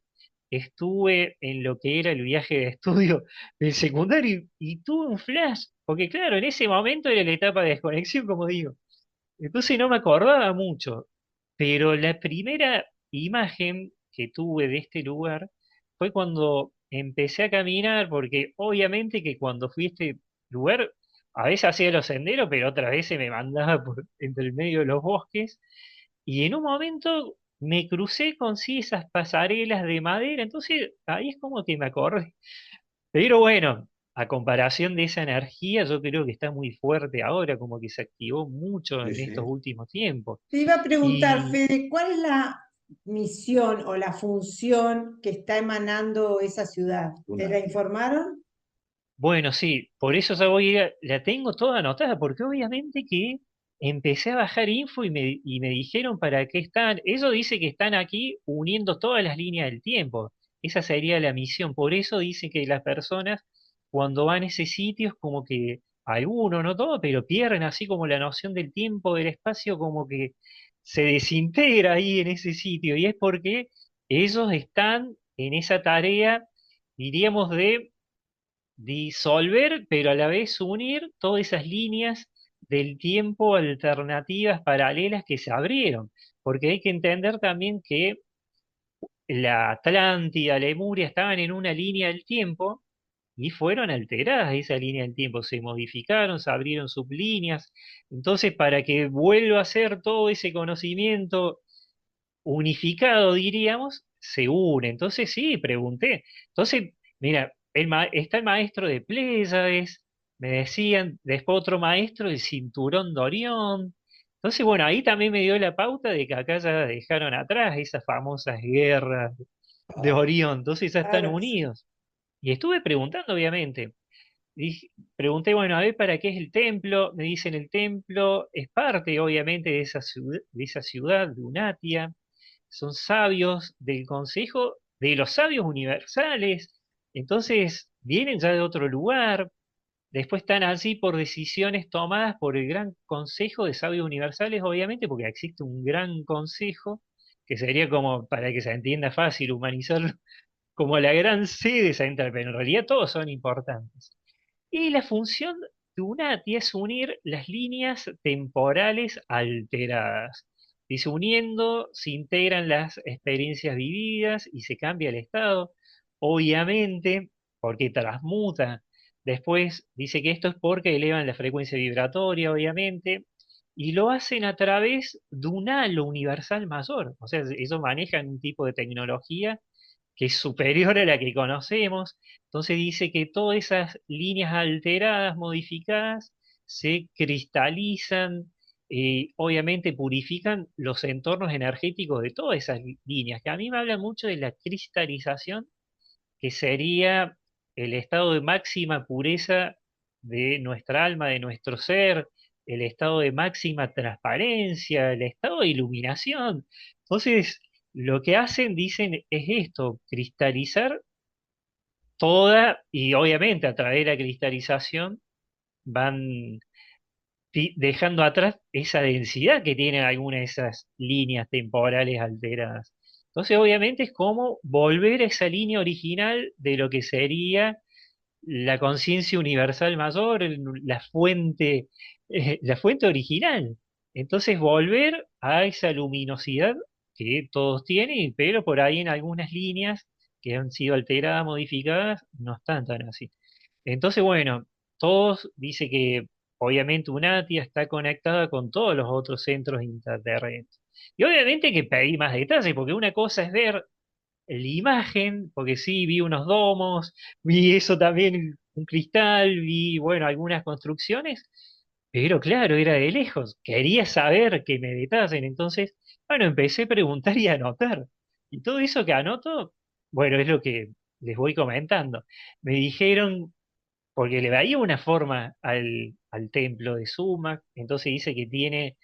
estuve en lo que era el viaje de estudio del secundario y tuve un flash, porque claro, en ese momento era la etapa de desconexión, como digo. Entonces no me acordaba mucho, pero la primera imagen que tuve de este lugar fue cuando empecé a caminar, porque obviamente que cuando fui a este lugar, a veces hacía los senderos, pero otras veces me mandaba por entre el medio de los bosques, y en un momento me crucé con sí esas pasarelas de madera, entonces ahí es como que me acordé. Pero bueno, a comparación de esa energía, yo creo que está muy fuerte ahora, como que se activó mucho Sí, en estos sí. últimos tiempos. Te iba a preguntar, Y Fede, ¿cuál es la misión o la función que está emanando esa ciudad? ¿Te la Lunatia. informaron? bueno, sí, por eso ya la tengo toda anotada, porque obviamente que empecé a bajar info y me dijeron para qué están. Ellos dice que están aquí uniendo todas las líneas del tiempo. Esa sería la misión. Por eso dice que las personas cuando van a ese sitio es como que algunos, no todos, pero pierden así como la noción del tiempo, del espacio, como que se desintegra ahí en ese sitio. Y es porque ellos están en esa tarea, diríamos, de disolver, pero a la vez unir todas esas líneas del tiempo alternativas, paralelas que se abrieron. Porque hay que entender también que la Atlántida, Lemuria estaban en una línea del tiempo y fueron alteradas esa línea del tiempo, se modificaron, se abrieron sublíneas. Entonces, para que vuelva a ser todo ese conocimiento unificado, diríamos, se une. Entonces, sí, pregunté. Entonces, mira, está el maestro de Pléyades, me decían, después otro maestro, el cinturón de Orión. Entonces, bueno, ahí también me dio la pauta de que acá ya dejaron atrás esas famosas guerras de Ah, Orión. Entonces ya están Claro. unidos. Y estuve preguntando, obviamente. Pregunté, bueno, a ver, ¿para qué es el templo? Me dicen, el templo es parte, obviamente, de esa ciudad, de Unatia, son sabios del consejo de los sabios universales, entonces vienen ya de otro lugar, después están así por decisiones tomadas por el gran consejo de sabios universales, obviamente, porque existe un gran consejo, que sería como, para que se entienda fácil, humanizarlo, como la gran sede central, pero en realidad todos son importantes. Y la función de UNATI es unir las líneas temporales alteradas. Dice, uniendo se integran las experiencias vividas y se cambia el estado, obviamente, porque transmuta. Después dice que esto es porque elevan la frecuencia vibratoria, obviamente, y lo hacen a través de un halo universal mayor. O sea, ellos manejan un tipo de tecnología que es superior a la que conocemos. Entonces dice que todas esas líneas alteradas, modificadas, se cristalizan, obviamente purifican los entornos energéticos de todas esas líneas, que a mí me habla mucho de la cristalización, que sería el estado de máxima pureza de nuestra alma, de nuestro ser, el estado de máxima transparencia, el estado de iluminación. Entonces, lo que hacen, dicen, es esto, cristalizar toda, y obviamente a través de la cristalización van dejando atrás esa densidad que tienen algunas de esas líneas temporales alteradas. Entonces, obviamente es como volver a esa línea original de lo que sería la conciencia universal mayor, la fuente original. Entonces, volver a esa luminosidad que todos tienen, pero por ahí en algunas líneas que han sido alteradas, modificadas, no están tan así. Entonces, bueno, todos dice que obviamente UNATIA está conectada con todos los otros centros interterrenos. Y obviamente que pedí más detalles, porque una cosa es ver la imagen, porque sí, vi unos domos, vi eso también, un cristal, vi, bueno, algunas construcciones, pero claro, era de lejos. Quería saber que me detallen, entonces, bueno, empecé a preguntar y a anotar. Y todo eso que anoto, bueno, es lo que les voy comentando. Me dijeron porque le veía una forma al templo de Sumac, entonces dice que tiene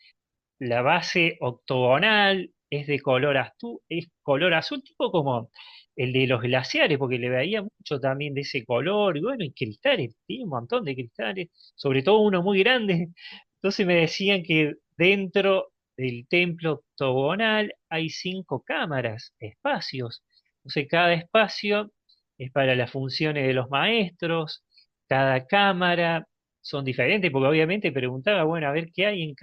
la base octogonal, es color azul, tipo como el de los glaciares, porque le veía mucho también de ese color, y bueno, y cristales, tiene un montón de cristales, sobre todo uno muy grande. Entonces me decían que dentro del templo octogonal hay 5 cámaras, espacios. Entonces cada espacio es para las funciones de los maestros, cada cámara son diferentes, porque obviamente preguntaba, bueno, a ver qué hay en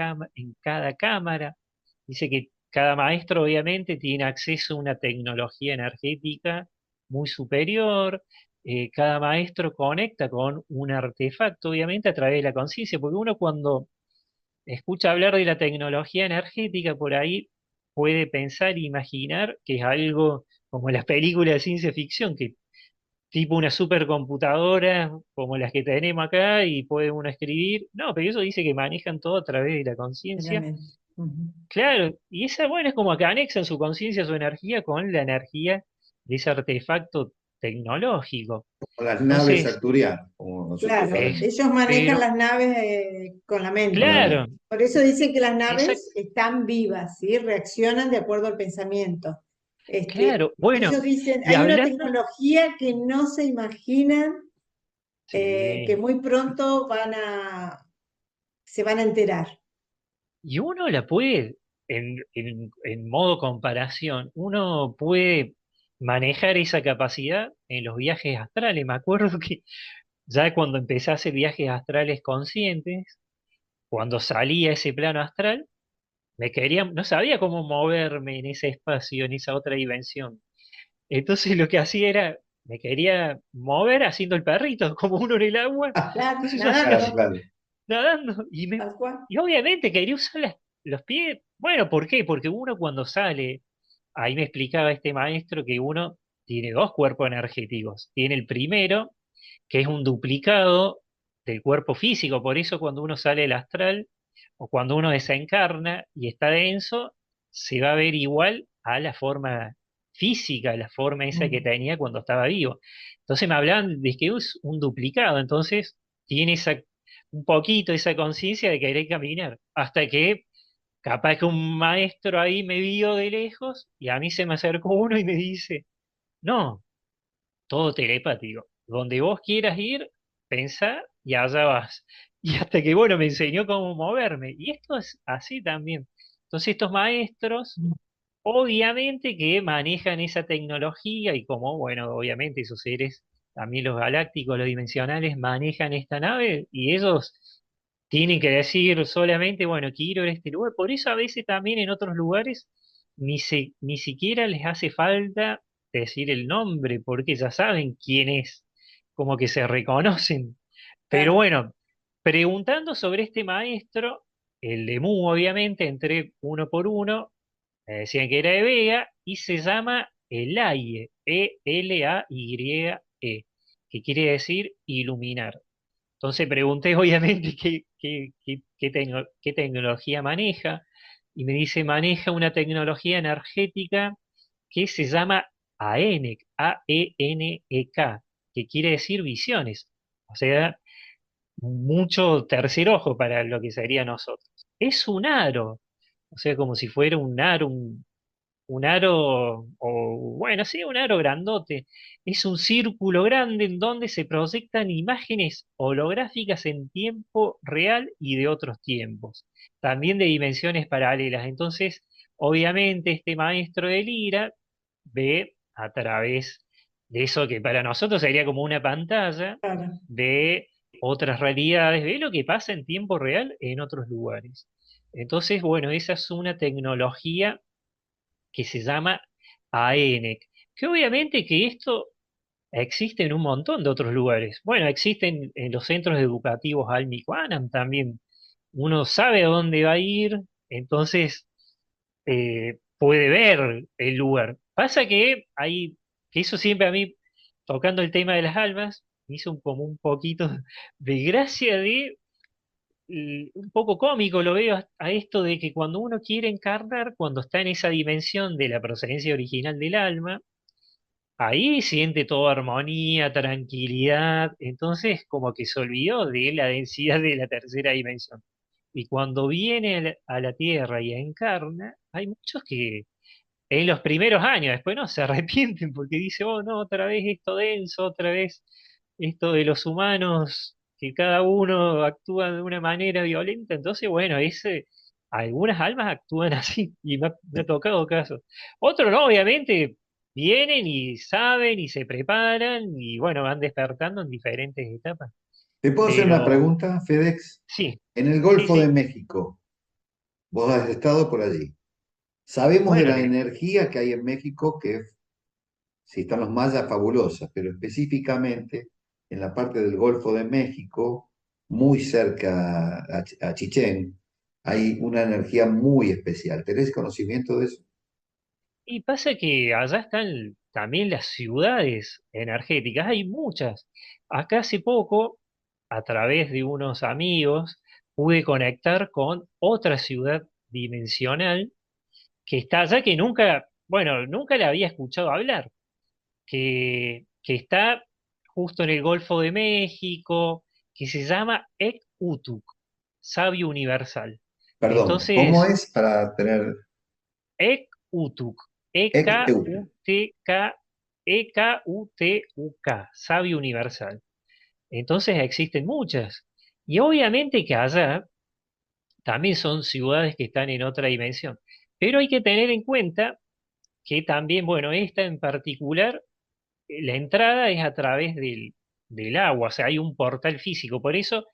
cada cámara. Dice que cada maestro obviamente tiene acceso a una tecnología energética muy superior, cada maestro conecta con un artefacto, obviamente a través de la conciencia, porque uno cuando escucha hablar de la tecnología energética por ahí puede pensar e imaginar que es algo como las películas de ciencia ficción, que tipo una supercomputadora como las que tenemos acá y puede uno escribir. No, pero eso dice que manejan todo a través de la conciencia. Realmente. Ujú. Claro, y esa, bueno, es como que anexan su conciencia, su energía con la energía de ese artefacto tecnológico. Con las naves Entonces, arturianas, como nosotros Claro, sabemos. es, ellos manejan pero, las naves con la Con mente. la claro, mente. Por eso dicen que las exacto, naves están vivas, ¿sí? Reaccionan de acuerdo al pensamiento. claro, bueno, Ellos dicen, y hay una hablando, tecnología que no se imaginan, que sí, muy pronto se van a enterar. y uno la puede, en modo comparación, uno puede manejar esa capacidad en los viajes astrales. Me acuerdo que ya cuando empecé a hacer viajes astrales conscientes, cuando salí a ese plano astral, no sabía cómo moverme en ese espacio, en esa otra dimensión. Entonces lo que hacía era, me quería mover haciendo el perrito, como uno en el agua. Claro, Entonces yo hacía Claro, nadando, así, claro. nadando, tal cual. y obviamente quería usar los pies. Bueno, ¿por qué? Porque uno cuando sale, ahí me explicaba este maestro que uno tiene dos cuerpos energéticos. Tiene el primero, que es un duplicado del cuerpo físico, por eso cuando uno sale del astral o cuando uno desencarna y está denso, se va a ver igual a la forma física, la forma esa que Mm. tenía cuando estaba vivo. Entonces me hablaban de que es un duplicado, entonces tiene un poquito esa conciencia de querer caminar, hasta que capaz que un maestro ahí me vio de lejos y a mí se me acercó uno y me dice, no, todo telepático. Donde vos quieras ir, pensá y allá vas. Y hasta que, bueno, me enseñó cómo moverme. Y esto es así también. Entonces, estos maestros, obviamente que manejan esa tecnología y como, bueno, obviamente esos seres, también los galácticos, los dimensionales, manejan esta nave y ellos tienen que decir solamente, bueno, quiero ir a este lugar. Por eso a veces también en otros lugares ni siquiera les hace falta decir el nombre, porque ya saben quién es, como que se reconocen. Pero Claro. bueno, preguntando sobre este maestro, el de Mu, obviamente, entré uno por uno, me decían que era de Vega, y se llama Elaye, Elaye, que quiere decir iluminar. Entonces pregunté obviamente qué tecnología maneja y me dice maneja una tecnología energética que se llama AENEC, AENEK, que quiere decir visiones, o sea, mucho tercer ojo para lo que sería nosotros. Es un aro, o sea, como si fuera un aro, un aro, o bueno, sí, un aro grandote. Es un círculo grande en donde se proyectan imágenes holográficas en tiempo real y de otros tiempos, también de dimensiones paralelas. Entonces, obviamente, este maestro de Lira ve a través de eso que para nosotros sería como una pantalla, Claro. ve otras realidades, ve lo que pasa en tiempo real en otros lugares. Entonces, bueno, esa es una tecnología que se llama AENEC, que obviamente que esto existe en un montón de otros lugares. Bueno, existen en los centros educativos Almicuanam también. Uno sabe a dónde va a ir, entonces puede ver el lugar. Pasa que eso siempre a mí, tocando el tema de las almas, me hizo como un poquito de gracia de un poco cómico lo veo a esto de que cuando uno quiere encarnar, cuando está en esa dimensión de la procedencia original del alma, ahí siente toda armonía, tranquilidad, entonces como que se olvidó de la densidad de la tercera dimensión. Y cuando viene a la Tierra y encarna, hay muchos que en los primeros años, después no, se arrepienten porque dice, oh no, otra vez esto denso, otra vez esto de los humanos, que cada uno actúa de una manera violenta, entonces bueno, algunas almas actúan así y me ha tocado casos. Otros no, obviamente vienen y saben y se preparan y bueno, van despertando en diferentes etapas. ¿Te puedo hacer una Pero pregunta, Fedex? sí, En el sí, Golfo de sí. México, vos has estado por allí. Sabemos de Bueno, la energía que hay en México, que si están los mayas, fabulosa, pero específicamente en la parte del Golfo de México, muy cerca a Chichén, hay una energía muy especial. ¿Tenés conocimiento de eso? y pasa que allá están. también las ciudades energéticas, hay muchas. Acá hace poco, a través de unos amigos, pude conectar con otra ciudad dimensional que está allá, que nunca, bueno, nunca la había escuchado hablar, que está justo en el Golfo de México, que se llama Ek-Utuk, sabio universal. Perdón, ¿cómo Entonces, es para tener Ek-Utuk, ECTU? E-K-U-T-K, E-K-U-T-U-K, sabio universal. Entonces existen muchas. Y obviamente que allá también son ciudades que están en otra dimensión. Pero hay que tener en cuenta que también, bueno, esta en particular, la entrada es a través del agua, o sea, hay un portal físico. Por eso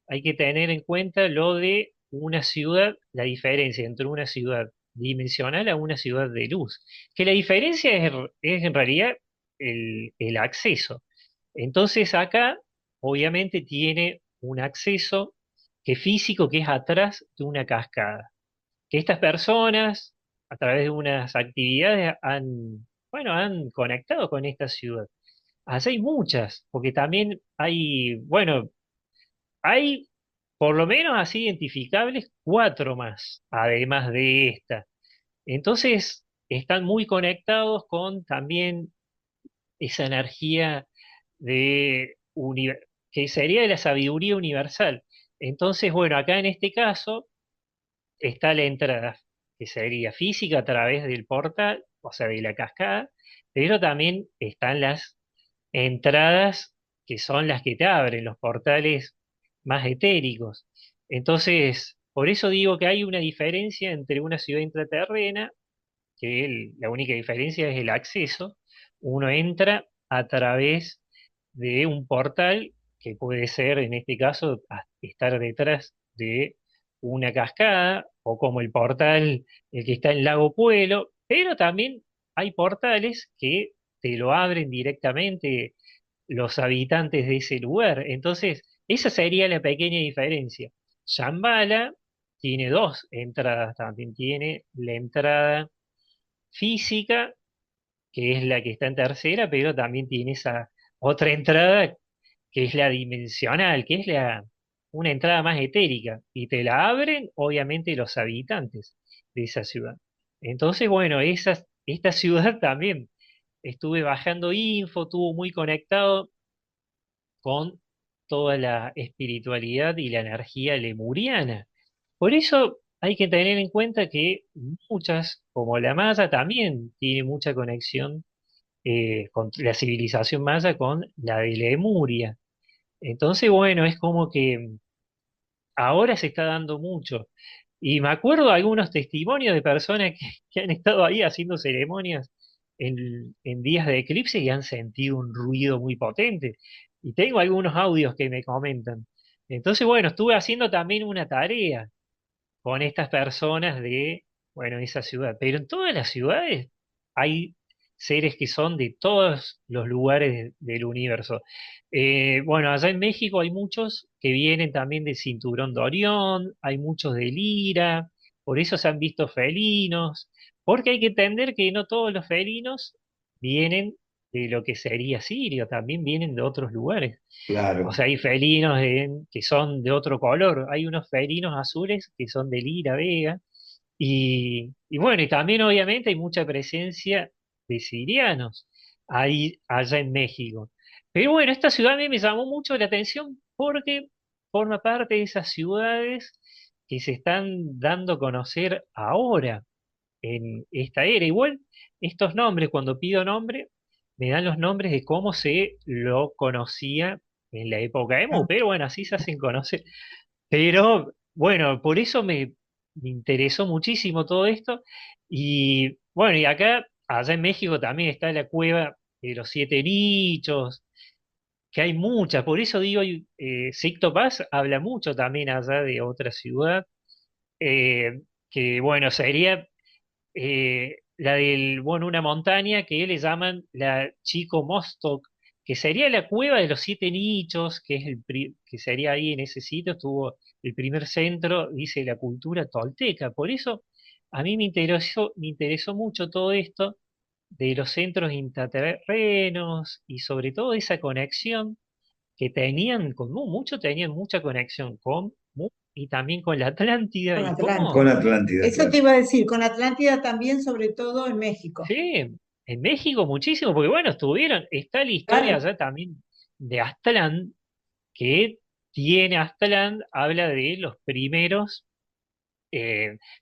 hay que tener en cuenta lo de una ciudad, la diferencia entre una ciudad dimensional a una ciudad de luz. Que la diferencia es en realidad el acceso. Entonces acá, obviamente, tiene un acceso que físico que es atrás de una cascada. Que estas personas, a través de unas actividades, bueno, han conectado con esta ciudad. Así hay muchas, porque también hay, bueno, hay por lo menos así identificables cuatro más, además de esta. Entonces, están muy conectados con también esa energía que sería de la sabiduría universal. Entonces, bueno, acá en este caso está la entrada, que sería física a través del portal, o sea, de la cascada, pero también están las entradas que son las que te abren, los portales más etéricos. Entonces, por eso digo que hay una diferencia entre una ciudad intraterrena, que la única diferencia es el acceso. Uno entra a través de un portal que puede ser, en este caso, estar detrás de una cascada, o como el portal, el que está en Lago Puelo, pero también hay portales que te lo abren directamente los habitantes de ese lugar. Entonces, esa sería la pequeña diferencia. Shambhala tiene dos entradas, también tiene la entrada física, que es la que está en tercera, pero también tiene esa otra entrada que es la dimensional, que es una entrada más etérica, y te la abren obviamente los habitantes de esa ciudad. Entonces, bueno, esta ciudad también estuve bajando info, estuvo muy conectado con toda la espiritualidad y la energía lemuriana. Por eso hay que tener en cuenta que muchas, como la maya, también tiene mucha conexión con la civilización maya con la de Lemuria. Entonces, bueno, es como que ahora se está dando mucho. Y me acuerdo de algunos testimonios de personas que han estado ahí haciendo ceremonias en días de eclipse y han sentido un ruido muy potente. Y tengo algunos audios que me comentan. Entonces, bueno, estuve haciendo también una tarea con estas personas de, bueno, esa ciudad. Pero en todas las ciudades hay seres que son de todos los lugares del universo. Bueno, allá en México hay muchos que vienen también del cinturón de Orión, hay muchos de Lira, por eso se han visto felinos, porque hay que entender que no todos los felinos vienen de lo que sería Sirio, también vienen de otros lugares. O Claro. sea, hay felinos que son de otro color. Hay unos felinos azules que son de Lira Vega. Y bueno, y también obviamente hay mucha presencia de sirianos ahí, allá en México. Pero bueno, esta ciudad a mí me llamó mucho la atención porque forma parte de esas ciudades que se están dando a conocer ahora en esta era. Igual, estos nombres, cuando pido nombre, me dan los nombres de cómo se lo conocía en la época emo, pero bueno, así se hacen conocer. Pero bueno, por eso me interesó muchísimo todo esto. Y bueno, y acá, allá en México también está la cueva de los siete nichos, que hay muchas. Por eso digo, Sicto Paz habla mucho también allá de otra ciudad, que bueno, sería bueno, una montaña que le llaman la Chico Mostoc, que sería la cueva de los siete nichos, que es que sería ahí en ese sitio, estuvo el primer centro, dice, la cultura tolteca. Por eso a mí me interesó mucho todo esto, de los centros intraterrenos y sobre todo esa conexión que tenían con mucho, tenían mucha conexión con y también con la Atlántida Con y Con cómo, Atlántida. Atlántida, Eso claro. te iba a decir, con Atlántida también, sobre todo en México. sí, en México muchísimo, porque bueno, está la historia Claro, allá también de Aztlán, que tiene Aztlán, habla de los primeros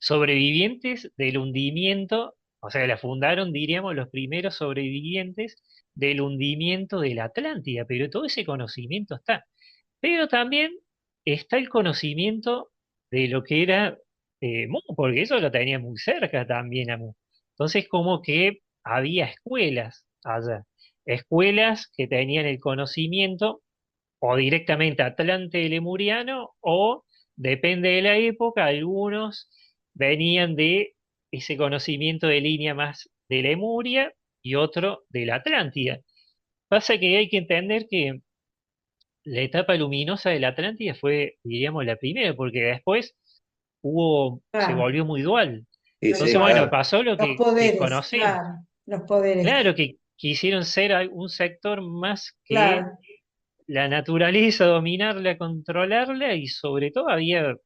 sobrevivientes del hundimiento, o sea, la fundaron, diríamos, los primeros sobrevivientes del hundimiento de la Atlántida, pero todo ese conocimiento está. Pero también está el conocimiento de lo que era Mu, porque eso lo tenía muy cerca también a Mu. Entonces, como que había escuelas allá, escuelas que tenían el conocimiento o directamente Atlante Lemuriano, o depende de la época, algunos venían de ese conocimiento de línea más de Lemuria y otro de la Atlántida. Pasa que hay que entender que la etapa luminosa de la Atlántida fue, diríamos, la primera, porque después se claro. volvió muy dual. Y Los, Entonces, sí, bueno, claro. pasó lo los que poderes, desconocemos. claro, los poderes, Claro que quisieron ser un sector más que claro. la naturaleza, dominarla, controlarla, y sobre todo había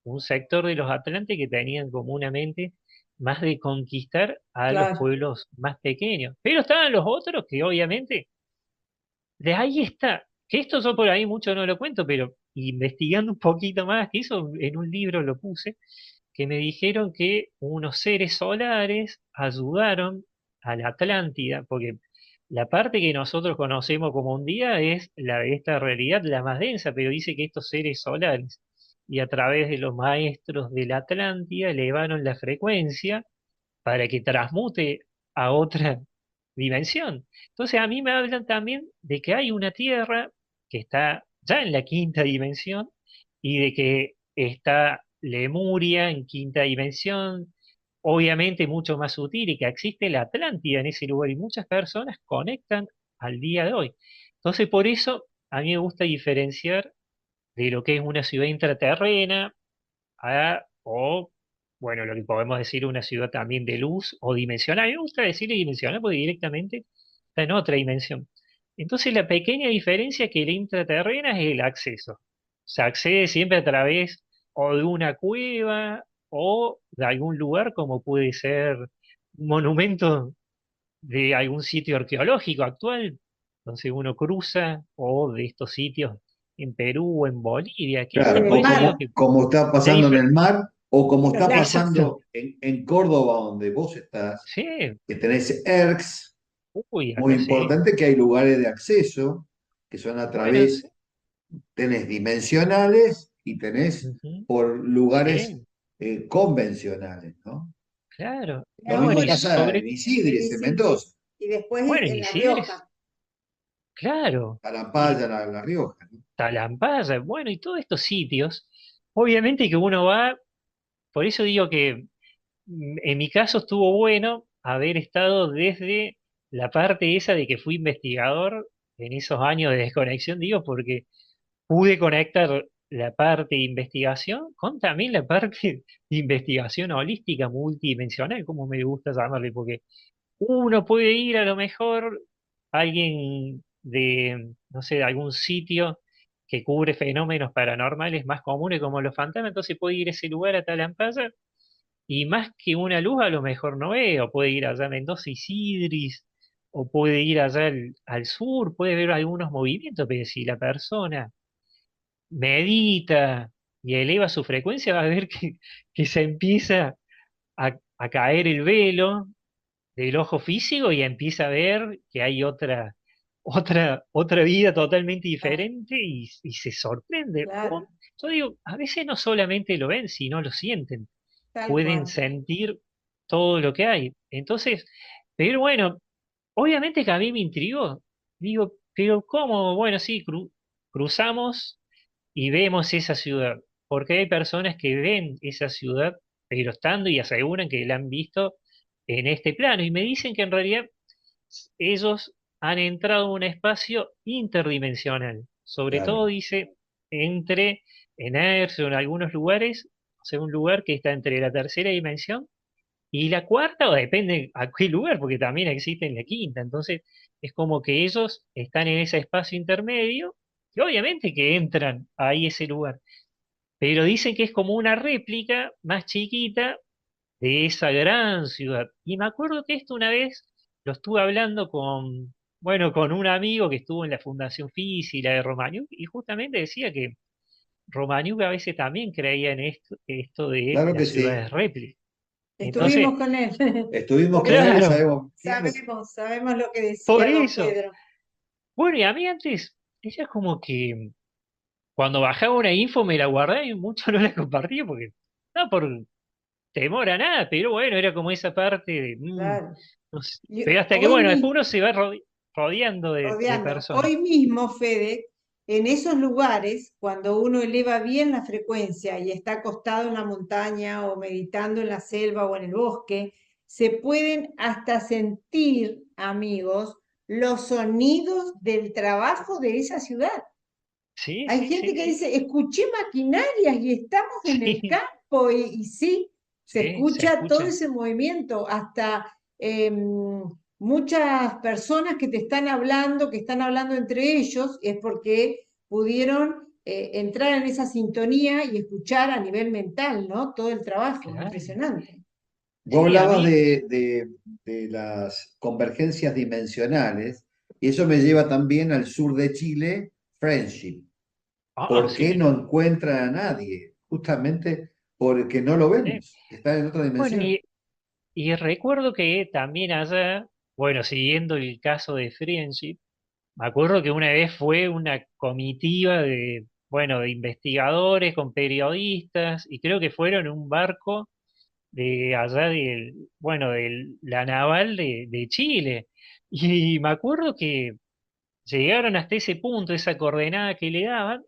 un sector de los atlantes que tenían como una mente más de conquistar a los Claro, pueblos más pequeños. Pero estaban los otros que obviamente, de ahí está, que esto yo por ahí mucho no lo cuento, pero investigando un poquito más, que eso en un libro lo puse, que me dijeron que unos seres solares ayudaron a la Atlántida, porque la parte que nosotros conocemos como un día es la de esta realidad, la más densa, pero dice que estos seres solares, y a través de los maestros de la Atlántida, elevaron la frecuencia para que transmute a otra dimensión. Entonces a mí me hablan también de que hay una Tierra que está ya en la quinta dimensión y de que está Lemuria en quinta dimensión, obviamente mucho más sutil, y que existe la Atlántida en ese lugar y muchas personas conectan al día de hoy. Entonces por eso a mí me gusta diferenciar de lo que es una ciudad intraterrena o, bueno, lo que podemos decir una ciudad también de luz o dimensional. A mí me gusta decirle dimensional porque directamente está en otra dimensión. Entonces la pequeña diferencia es que la intraterrena es el acceso. Se accede siempre a través o de una cueva o de algún lugar como puede ser un monumento de algún sitio arqueológico actual. Entonces uno cruza o de estos sitios en Perú o en Bolivia, que en Claro, son, por el o eso digo mar, como, que como está la pasando en dif- el mar, o como está exacto. pasando en Córdoba, donde vos estás, Sí, que tenés ERCs, uy, muy acá sí. importante que hay lugares de acceso, que son a Bueno, sí. través, tenés dimensionales y tenés Ujú, por lugares sí, convencionales, ¿no? claro. Lo No, no, mismo bueno, y pasa en sobre, en Isidris, en Isidro. Mendoza, Y después bueno, en en La Isidres, Rioja. claro. Y Talampaya, La Rioja, ¿no? Talampaya, bueno, y todos estos sitios, obviamente que uno va, por eso digo que en mi caso estuvo bueno haber estado desde la parte esa de que fui investigador en esos años de desconexión, digo, porque pude conectar la parte de investigación con también la parte de investigación holística multidimensional, como me gusta llamarle, porque uno puede ir a lo mejor, alguien de, no sé, de algún sitio que cubre fenómenos paranormales más comunes como los fantasmas, entonces puede ir a ese lugar a Talampaya y más que una luz a lo mejor no ve, o puede ir allá a Mendoza y Sidris, o puede ir allá al sur, puede ver algunos movimientos, pero si la persona medita y eleva su frecuencia, va a ver que se empieza a caer el velo del ojo físico y empieza a ver que hay otra vida totalmente Ah, diferente y se sorprende. claro, Yo digo, a veces no solamente lo ven, sino lo sienten, tal pueden cual. sentir todo lo que hay. Entonces, pero bueno, obviamente que a mí me intrigó. Digo, pero ¿cómo? Bueno, sí, cruzamos y vemos esa ciudad, porque hay personas que ven esa ciudad, pero estando y aseguran que la han visto en este plano, y me dicen que en realidad ellos han entrado en un espacio interdimensional, sobre todo Claro. dice, entre en Erso, en algunos lugares, o sea, un lugar que está entre la tercera dimensión y la cuarta, o depende a qué lugar, porque también existe en la quinta. Entonces, es como que ellos están en ese espacio intermedio, y obviamente que entran ahí ese lugar. Pero dicen que es como una réplica más chiquita de esa gran ciudad. Y me acuerdo que esto una vez lo estuve hablando con, bueno, con un amigo que estuvo en la Fundación Física de Romaniuk, y justamente decía que Romaniuk a veces también creía en esto de Claro que las sí. ciudades réplica. Estuvimos Entonces, con él. Estuvimos Por con eso él y claro, sabemos bien sabemos lo que por decía don eso. Pedro. Bueno, y a mí antes, ella como que cuando bajaba una info me la guardaba y mucho no la compartía porque, no por temor a nada, pero bueno, era como esa parte de, Claro. no sé. Y Pero hasta que, hoy bueno, después mismo, uno se va rodeando de rodeando. personas. Hoy mismo, Fede, en esos lugares, cuando uno eleva bien la frecuencia y está acostado en la montaña o meditando en la selva o en el bosque, se pueden hasta sentir, amigos, los sonidos del trabajo de esa ciudad. Sí, Hay sí, gente sí, que sí. dice, escuché maquinarias y estamos en el Sí, campo y sí, se sí, se escucha todo escucha. ese movimiento, hasta muchas personas que te están hablando, que están hablando entre ellos, es porque pudieron entrar en esa sintonía y escuchar a nivel mental, ¿no? Todo el trabajo, Claro. impresionante. Vos Sí, a hablabas mí. de las convergencias dimensionales, y eso me lleva también al sur de Chile, Friendship. Ah, ¿Por qué sí, no encuentra a nadie? Justamente porque no lo sí. vemos, está en otra Bueno, dimensión. y recuerdo que también allá, bueno, siguiendo el caso de Friendship, me acuerdo que una vez fue una comitiva de, bueno, de investigadores con periodistas, y creo que fueron en un barco de allá del, bueno, de la naval de Chile. Y me acuerdo que llegaron hasta ese punto, esa coordenada que le daban.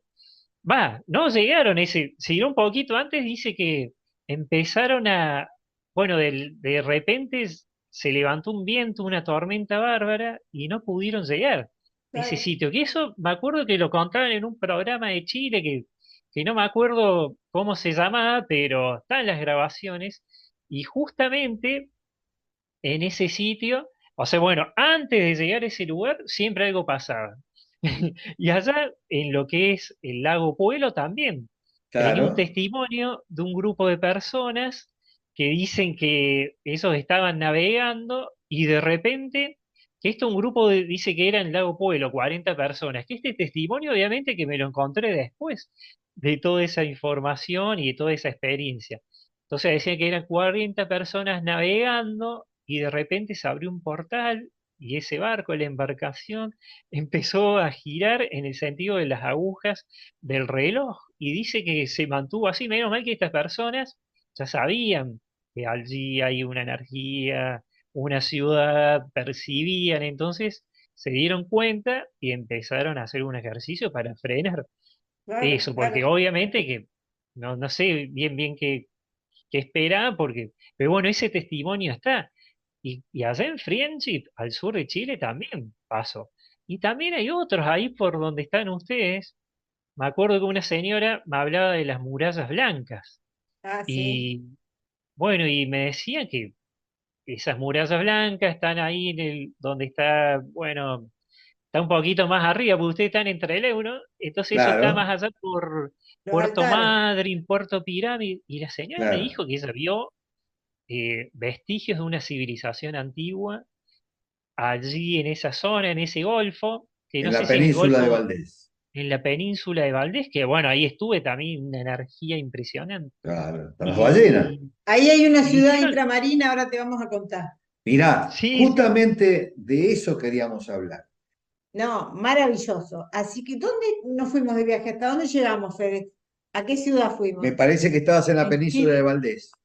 Va, no llegaron ese, siguieron un poquito antes, dice que empezaron a, bueno, de repente se levantó un viento, una tormenta bárbara y no pudieron llegar a ese Claro. sitio. Que eso me acuerdo que lo contaban en un programa de Chile que no me acuerdo cómo se llamaba, pero están las grabaciones y justamente en ese sitio, o sea, bueno, antes de llegar a ese lugar siempre algo pasaba. Y allá, en lo que es el lago Puelo, también tenía un Claro, testimonio de un grupo de personas que dicen que ellos estaban navegando y de repente, que esto un grupo dice que era en el lago Puelo, 40 personas, que este testimonio obviamente que me lo encontré después de toda esa información y de toda esa experiencia. Entonces decían que eran 40 personas navegando y de repente se abrió un portal y ese barco, la embarcación, empezó a girar en el sentido de las agujas del reloj y dice que se mantuvo así, menos mal que estas personas ya sabían que allí hay una energía, una ciudad, percibían, entonces se dieron cuenta y empezaron a hacer un ejercicio para frenar Claro, eso, porque claro. obviamente que no sé bien qué esperaban, porque, pero bueno, ese testimonio está. Y allá en Friendship, al sur de Chile, también pasó. Y también hay otros ahí por donde están ustedes. Me acuerdo que una señora me hablaba de las murallas blancas. Ah, sí. Y bueno, y me decía que esas murallas blancas están ahí en donde está, bueno, está un poquito más arriba, porque ustedes están entre el euro, entonces eso está más claro, allá por Los Puerto altares. Madryn, Puerto Pirámide. Y la señora me claro. dijo que ella vio vestigios de una civilización antigua allí en esa zona, en ese golfo, que En no la sé si es el península de golfo Valdés. en la península de Valdés, que bueno, ahí estuve también una energía impresionante. Claro, están las ballenas. Y, Ahí hay una y ciudad dijeron, intramarina, ahora te vamos a contar. Mirá, sí, sí, justamente de eso queríamos hablar. No, maravilloso. Así que, ¿dónde nos fuimos de viaje? ¿Hasta dónde llegamos, Fede? ¿A qué ciudad Me fuimos? parece que estabas en la En península de Chile. Valdés.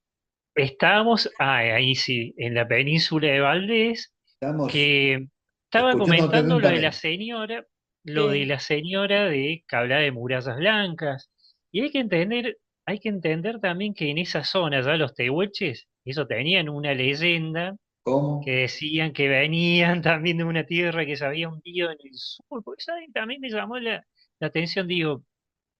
estábamos, ahí sí, en la península de Valdés, Estamos que estaba escuchándote comentando atentamente. lo de Sí, la señora de que hablaba de murallas blancas. Y hay que entender también que en esa zona, ya los tehuelches, eso tenían una leyenda que ¿Cómo? decían que venían también de una tierra que se había hundido en el sur. Por eso también me llamó la atención, digo,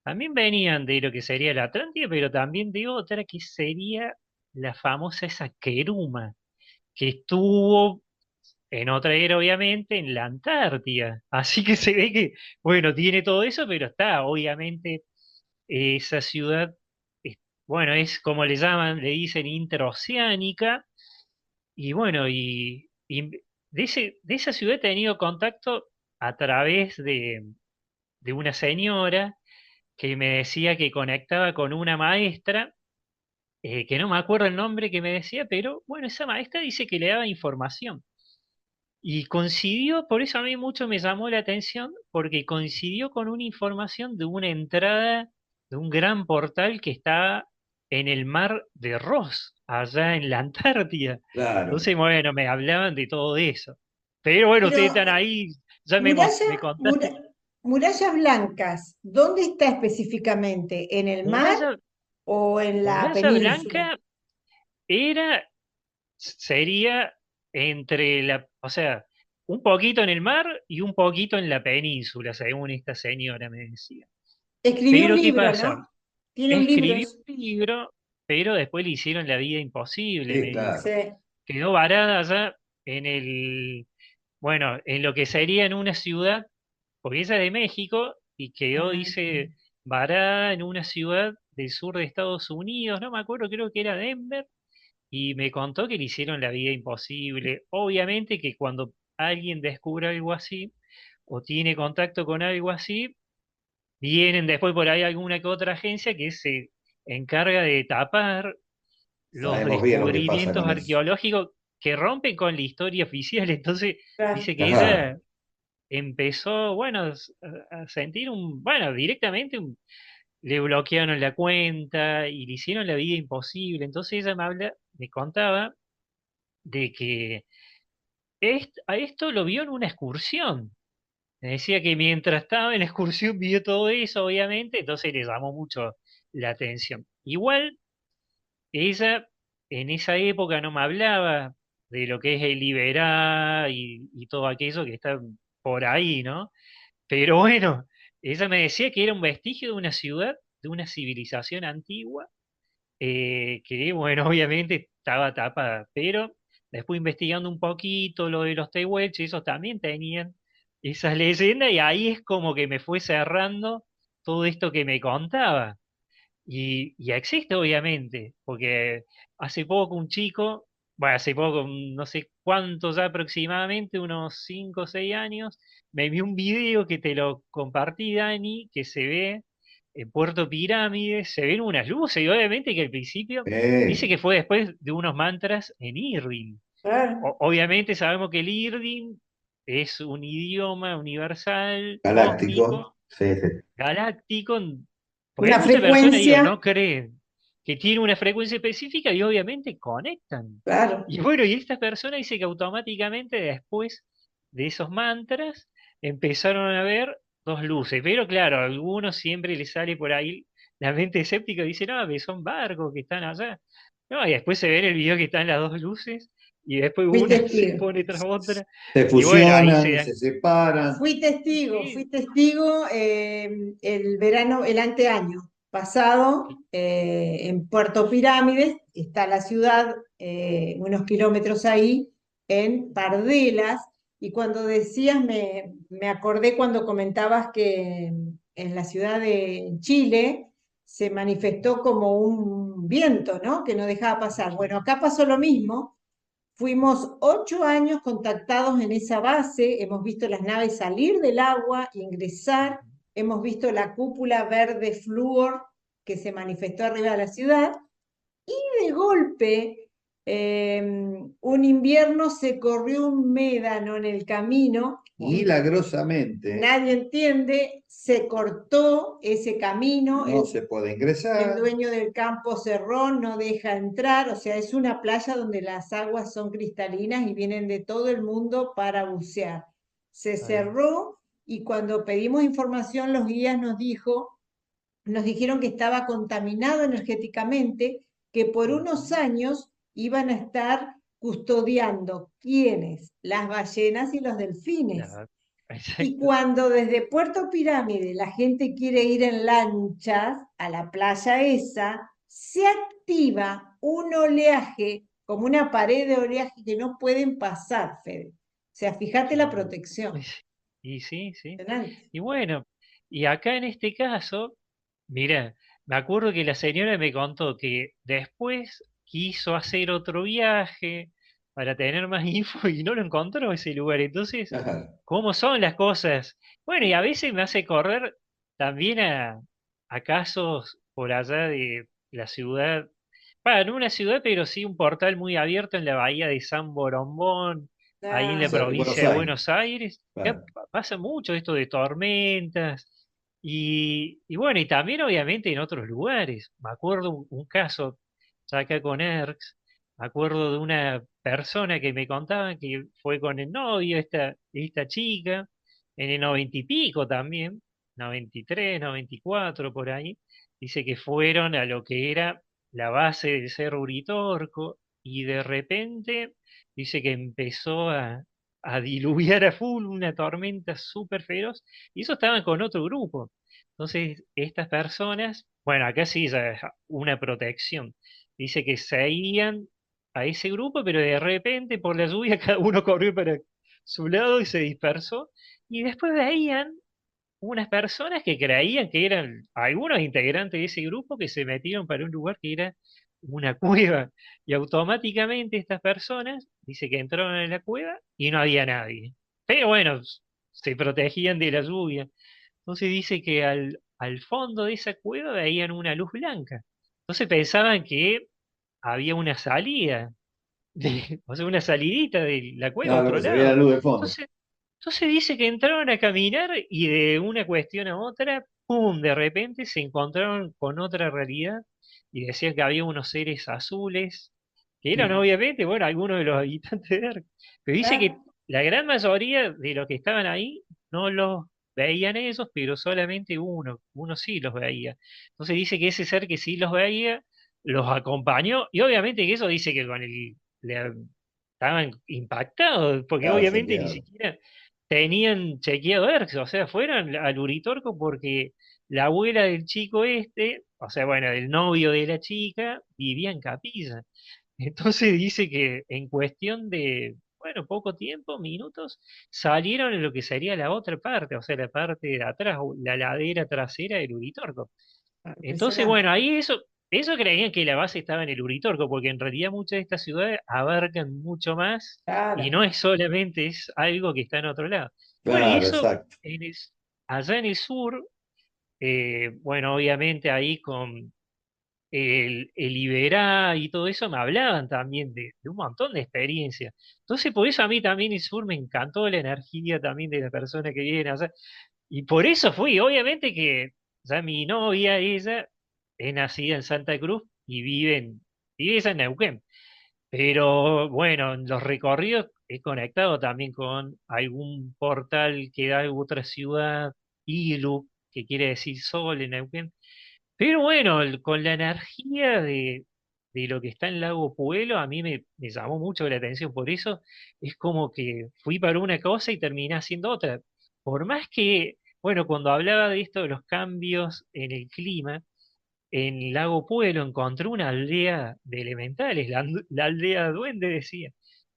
también venían de lo que sería la Atlántida, pero también de otra que sería. la famosa esa Keruma, que estuvo en otra era, obviamente, en la Antártida. Así que se ve que, bueno, tiene todo eso, pero está, obviamente, esa ciudad, es- bueno, es como le llaman, le dicen interoceánica, y bueno, y de esa ciudad he tenido contacto a través de una señora que me decía que conectaba con una maestra, que no me acuerdo el nombre que me decía, pero bueno, esa maestra dice que le daba información. Y coincidió, por eso a mí mucho me llamó la atención, porque coincidió con una información de una entrada de un gran portal que está en el mar de Ross, allá en la Antártida. Claro. Entonces, bueno, me hablaban de todo eso. Pero bueno, Pero ustedes están ahí, ya muralla, me contaste. murallas blancas, ¿dónde está específicamente? ¿En el mar Muralla, o en la Muralla península? Blanca era, sería entre o sea, un poquito en el mar y un poquito en la península, según esta señora me decía. Escribió un Pero ¿qué libro, pasa? ¿no? Tiene un libro. Escribió un libro, pero después le hicieron la vida imposible, Sí, me dijo. claro. Sí. Quedó varada allá en bueno, en lo que sería en una ciudad, porque ella es de México, y quedó, Ah, dice, varada en una ciudad del sur de Estados Unidos, no me acuerdo, creo que era Denver, y me contó que le hicieron la vida imposible. Obviamente que cuando alguien descubre algo así, o tiene contacto con algo así, vienen después por ahí alguna que otra agencia que se encarga de tapar los Sabemos bien lo que pasa descubrimientos con eso. arqueológicos que rompen con la historia oficial. Entonces claro. dice que Claro. ella empezó, bueno, a sentir bueno, directamente le bloquearon la cuenta y le hicieron la vida imposible. Entonces ella me contaba de que a esto lo vio en una excursión. Me decía que mientras estaba en la excursión vio todo eso, obviamente, entonces le llamó mucho la atención. Igual, ella en esa época no me hablaba de lo que es el Iberá y todo aquello que está por ahí, ¿no? Pero bueno, ella me decía que era un vestigio de una ciudad, de una civilización antigua, que bueno, obviamente estaba tapada, pero después investigando un poquito lo de los Tehuelches, esos también tenían esas leyendas y ahí es como que me fue cerrando todo esto que me contaba. Y existe obviamente, porque hace poco un chico, bueno, hace poco, no sé cuánto ya aproximadamente, unos 5 o 6 años, me envió un video que te lo compartí, Dani, que se ve en Puerto Pirámides, se ven unas luces y obviamente que al principio dice Eh, que fue después de unos mantras en Irving. Claro. Obviamente sabemos que el Irving es un idioma universal, Galáctico. cósmico, Sí, sí. galáctico, porque hay Una muchas personas, digo, frecuencia, no creen que tiene una frecuencia específica y obviamente conectan. claro. Y bueno, y esta persona dice que automáticamente después de esos mantras empezaron a ver dos luces, pero claro, a algunos siempre les sale por ahí la mente escéptica y dice, no, que son barcos que están allá. No, y después se ve en el video que están las dos luces y después Fui una se testigo. pone tras otra Se y bueno, ahí se fusionan, dan. se separan. Fui Sí, testigo el verano, el anteaño pasado, en Puerto Pirámides, está la ciudad, unos kilómetros ahí, en Pardelas, y cuando decías, me acordé cuando comentabas que en la ciudad de Chile se manifestó como un viento, ¿no? Que no dejaba pasar. Bueno, acá pasó lo mismo. Fuimos 8 años contactados en esa base, hemos visto las naves salir del agua, ingresar, hemos visto la cúpula verde flúor que se manifestó arriba de la ciudad, y de golpe, un invierno se corrió un médano en el camino, Milagrosamente nadie entiende, se cortó ese camino, no se puede el ingresar. dueño del campo cerró, no deja entrar, o sea, es una playa donde las aguas son cristalinas y vienen de todo el mundo para bucear. Se ahí, cerró y cuando pedimos información, los guías nos dijeron que estaba contaminado energéticamente, que por unos años iban a estar custodiando quiénes, las ballenas y los delfines. la- Y exacto. cuando desde Puerto Pirámide la gente quiere ir en lanchas a la playa esa, se activa un oleaje, como una pared de oleaje que no pueden pasar, Fede. O sea, fíjate la protección. Y sí, sí. Impresionante. Y bueno, y acá en este caso, mira, me acuerdo que la señora me contó que después quiso hacer otro viaje para tener más info y no lo encontró ese lugar. Entonces, Claro. ¿cómo son las cosas? Bueno, y a veces me hace correr también a casos por allá de la ciudad. Bueno, no una ciudad, pero sí un portal muy abierto en la bahía de San Borombón, ahí en la Ah, Buenos provincia de Aires, Buenos Aires. Ya claro. pasa mucho esto de tormentas. Y bueno, y también obviamente en otros lugares. Me acuerdo un caso, ya acá con ERX, me acuerdo de una persona que me contaba que fue con el novio, esta chica, en el 90 y pico también, 93, 94 por ahí. Dice que fueron a lo que era la base del Cerro Uritorco y de repente dice que empezó a diluviar a full una tormenta súper feroz y eso estaban con otro grupo. Entonces, estas personas, bueno, acá sí ya es una protección. Dice que seguían a ese grupo, pero de repente por la lluvia cada uno corrió para su lado y se dispersó. Y después veían unas personas que creían que eran algunos integrantes de ese grupo que se metieron para un lugar que era una cueva. Y automáticamente estas personas, dice que entraron en la cueva y no había nadie. Pero bueno, se protegían de la lluvia. Entonces dice que al fondo de esa cueva veían una luz blanca. Entonces pensaban que había una salida, o sea, una salidita de la cueva a Claro, lo otro que se ve la lado. luz de fondo. Entonces, entonces dice que entraron a caminar y de una cuestión a otra, ¡pum! De repente se encontraron con otra realidad y decían que había unos seres azules, que eran Mm. obviamente, bueno, algunos de los habitantes de Ark. Pero dice que ah, la gran mayoría de los que estaban ahí no los veían ellos, pero solamente uno sí los veía. Entonces dice que ese ser que sí los veía, los acompañó y obviamente que eso dice que con estaban impactados, porque Claro, obviamente ni chequeado. siquiera tenían chequeado ERX, o sea, fueron al Uritorco porque la abuela del chico este, o sea, bueno, del novio de la chica, vivía en Capilla. Entonces dice que en cuestión de, bueno, poco tiempo, minutos, salieron en lo que sería la otra parte, o sea, la parte de atrás, o la ladera trasera del Uritorco. Entonces, impresionante. bueno, ahí eso creían que la base estaba en el Uritorco, porque en realidad muchas de estas ciudades abarcan mucho más y Claro. no es solamente es algo que está en otro lado. Bueno, y Claro, eso exacto. allá en el sur, bueno, obviamente ahí con el Iberá y todo eso me hablaban también de un montón de experiencias. Entonces, por eso a mí también el sur me encantó la energía también de la persona que viene allá. Y por eso fui, obviamente que ya mi novia, ella, es nacida en Santa Cruz y vive ella en Neuquén. Pero bueno, en los recorridos he conectado también con algún portal que da a otra ciudad, Ilu, que quiere decir sol en Neuquén. Pero bueno, con la energía de lo que está en Lago Puelo, a mí me llamó mucho la atención. Por eso es como que fui para una cosa y terminé haciendo otra. Por más que, bueno, cuando hablaba de esto de los cambios en el clima, en Lago Puelo encontré una aldea de elementales, la aldea Duende decía.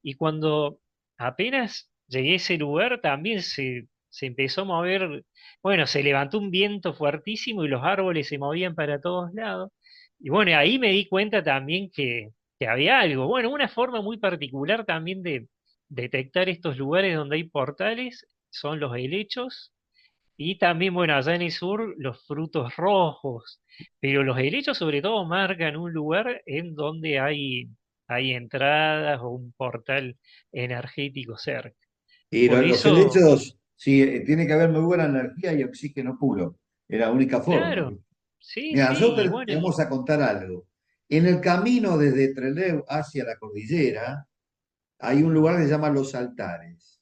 Y cuando apenas llegué a ese lugar también se empezó a mover, bueno, se levantó un viento fuertísimo y los árboles se movían para todos lados. Y bueno, ahí me di cuenta también que había algo. Bueno, una forma muy particular también de detectar estos lugares donde hay portales son los helechos y también, bueno, allá en el sur, los frutos rojos, pero los helechos sobre todo marcan un lugar en donde hay entradas o un portal energético cerca. Y Por los eso, helechos, sí, tiene que haber muy buena energía y oxígeno puro. Es la única forma. claro, sí, Mira, sí, yo y te bueno, vamos a contar algo. En el camino desde Trelew hacia la cordillera hay un lugar que se llama Los Altares.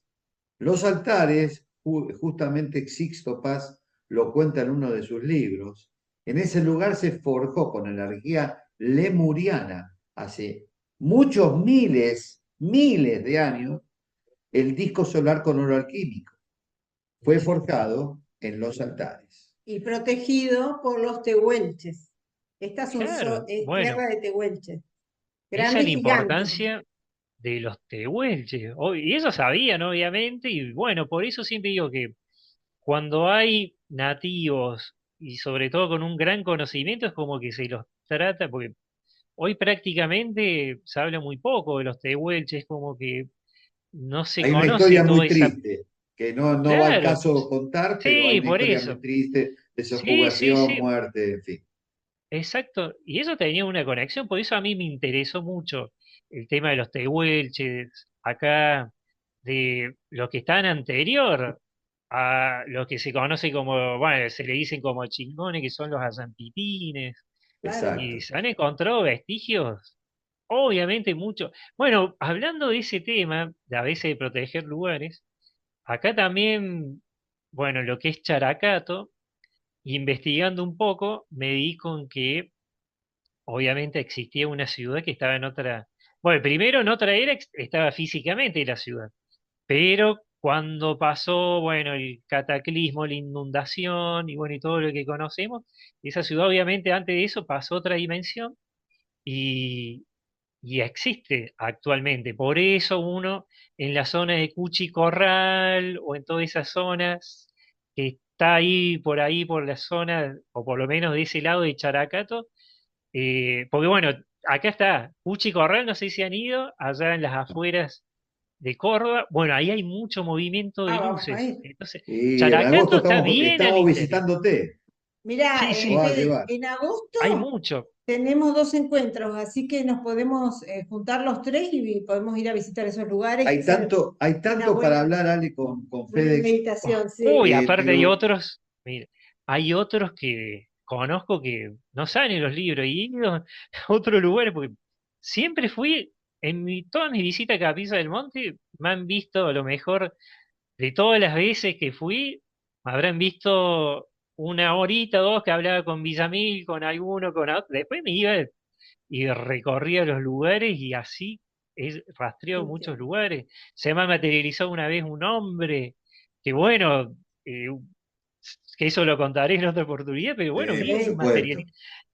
Los Altares, justamente Sixto Paz lo cuenta en uno de sus libros. En ese lugar se forjó con energía lemuriana hace muchos miles de años el disco solar con oro alquímico. Fue forjado en Los Altares. Y protegido por los tehuelches. Estas son claro, bueno, tierra de tehuelches. esa es Grandes la gigantes. importancia de los tehuelches. Y eso sabían, obviamente, y bueno, por eso siempre digo que cuando hay nativos, y sobre todo con un gran conocimiento, es como que se los trata, porque hoy prácticamente se habla muy poco de los tehuelches, como que no se Hay una conoce historia toda muy esa... triste, que no va al Claro, caso contar, pero hay sí, una por historia muy eso. triste de Sí, sí, subjugación, sí, muerte, en fin. exacto. Y eso tenía una conexión, por eso a mí me interesó mucho el tema de los tehuelches, acá, de lo que están anterior a lo que se conoce como, bueno, se le dicen como chingones, que son los azantitines, Claro. y Exacto. se han encontrado vestigios, obviamente mucho. Bueno, hablando de ese tema, de a veces de proteger lugares, acá también, bueno, lo que es Characato, investigando un poco, me di con que obviamente existía una ciudad que estaba en otra, bueno, primero en otra era estaba físicamente la ciudad, pero cuando pasó, bueno, el cataclismo, la inundación y bueno, y todo lo que conocemos, esa ciudad obviamente antes de eso pasó a otra dimensión y, y existe actualmente. Por eso uno en la zona de Cuchi Corral o en todas esas zonas que está ahí por la zona, o por lo menos de ese lado de Characato, porque bueno, acá está Cuchi Corral, no sé si han ido, allá en las afueras de Córdoba. Bueno, ahí hay mucho movimiento de Ah, vamos a luces. ir. Entonces, Y en agosto Characato está bien al estamos interior. visitándote. Mira, Sí, Nos vas a sí, Fede, llevar. en hay agosto mucho. tenemos dos encuentros, así que nos podemos juntar los tres y podemos ir a visitar esos lugares y hacer Hay una tanto para buena, hablar, Ale, con buena FedEx, meditación, sí. Uy, aparte hay pero otros, mira, hay otros que conozco que no salen en los libros y he ido a otros lugares porque siempre fui, todas mis visitas a Capilla del Monte, me han visto a lo mejor de todas las veces que fui, me habrán visto una horita, dos que hablaba con Villamil, con alguno, con otro. Después me iba y recorría los lugares y así he rastreado muchos lugares. Se me ha materializado una vez un hombre, que bueno, eh, que eso lo contaré en otra oportunidad, pero bueno, vi por un supuesto. materialista.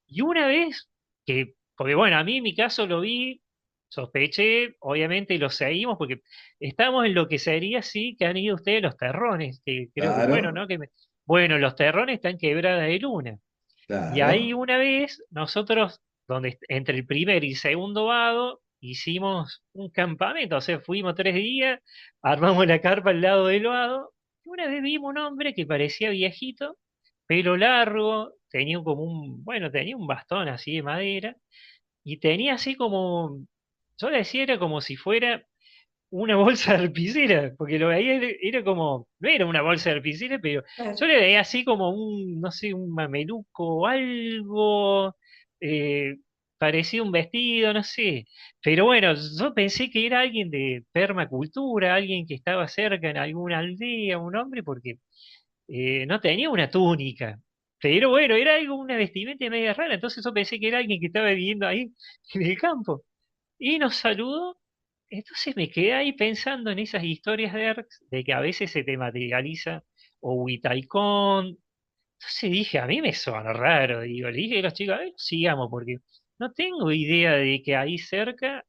Y una vez que, porque bueno, a mí en mi caso lo vi, sospeché, obviamente lo seguimos, porque estamos en lo que sería, sí, que han ido ustedes los terrones, que creo que bueno, Claro, ¿no? Bueno, los terrones están quebradas de luna. Y ahí claro. una vez nosotros, entre el primer y segundo vado, hicimos un campamento, o sea, fuimos 3 días, armamos la carpa al lado del vado, y una vez vimos un hombre que parecía viejito, pelo largo, tenía como bueno, tenía un bastón así de madera, y tenía así como, yo le decía, era como si fuera una bolsa de arpillera, porque lo veía, era como, no era una bolsa de arpillera, pero yo Claro. le veía así como no sé, un mameluco o algo, eh, parecía un vestido, no sé. Pero bueno, yo pensé que era alguien de permacultura, alguien que estaba cerca en alguna aldea, un hombre, porque no tenía una túnica. Pero bueno, era algo, una vestimenta media rara, entonces yo pensé que era alguien que estaba viviendo ahí en el campo. Y nos saludó. Entonces me quedé ahí pensando en esas historias de ERCs, de que a veces se te materializa o Huitaicón. Entonces dije, a mí me suena raro. Digo, le dije a los chicos, a ver, sigamos, porque no tengo idea de que ahí cerca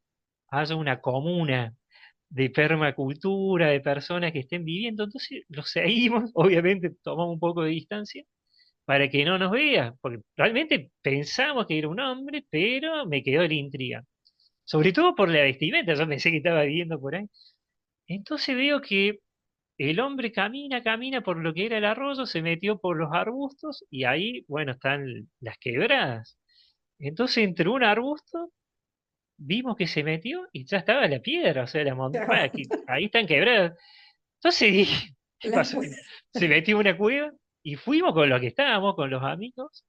haya una comuna de permacultura, de personas que estén viviendo. Entonces lo seguimos, obviamente tomamos un poco de distancia para que no nos vea, porque realmente pensamos que era un hombre, pero me quedó la intriga. Sobre todo por la vestimenta, yo pensé que estaba viviendo por ahí. Entonces veo que el hombre camina, camina por lo que era el arroyo, se metió por los arbustos y ahí, bueno, están las quebradas. Entonces entre un arbusto vimos que se metió y ya estaba la piedra, o sea, la montaña, ahí están quebradas. Entonces dije, ¿qué La- pasó? Se metió en una cueva y fuimos con los que estábamos, con los amigos.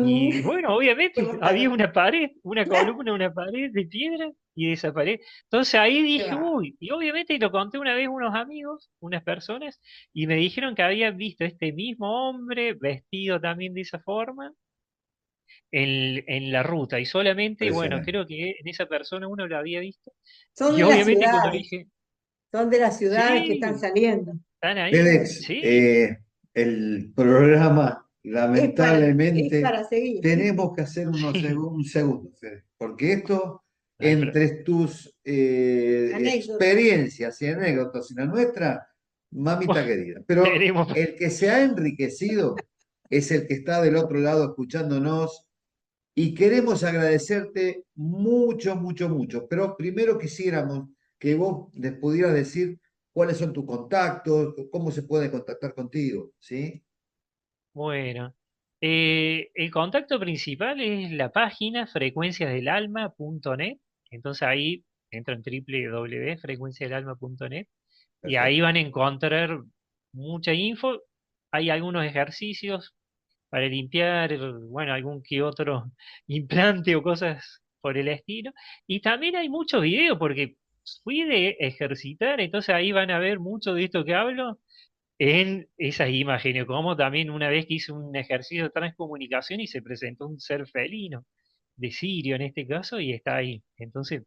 Y con bueno, obviamente los había perros. una pared, una columna, una pared de piedra y esa pared. Entonces ahí Qué dije, va. uy, y obviamente lo conté una vez a unos amigos, unas personas, y me dijeron que habían visto este mismo hombre vestido también de esa forma en la ruta. Y solamente, bueno, Impresionante. creo que en esa persona uno lo había visto. Son Y de las obviamente cuando le ciudades, dije, son de las ciudades que están sí, saliendo. están ahí, FedEx, sí, el programa, Es lamentablemente, para seguir. tenemos que hacer sí, un segundo, FedEx, porque esto entre tus Anécdota. experiencias y anécdotas y la nuestra, mamita querida. Pero Veremos. el que se ha enriquecido es el que está del otro lado escuchándonos y queremos agradecerte mucho, mucho, mucho. Pero primero quisiéramos que vos les pudieras decir cuáles son tus contactos, cómo se puede contactar contigo, ¿sí? Bueno, el contacto principal es la página frecuenciasdelalma.net. Entonces ahí entran www.frecuenciasdelalma.net y ahí Perfecto. van a encontrar mucha info. Hay algunos ejercicios para limpiar, bueno, algún que otro implante o cosas por el estilo. Y también hay muchos videos porque fui de ejercitar, entonces ahí van a ver mucho de esto que hablo en esas imágenes, como también una vez que hice un ejercicio de transcomunicación y se presentó un ser felino, de Sirio en este caso, y está ahí. Entonces,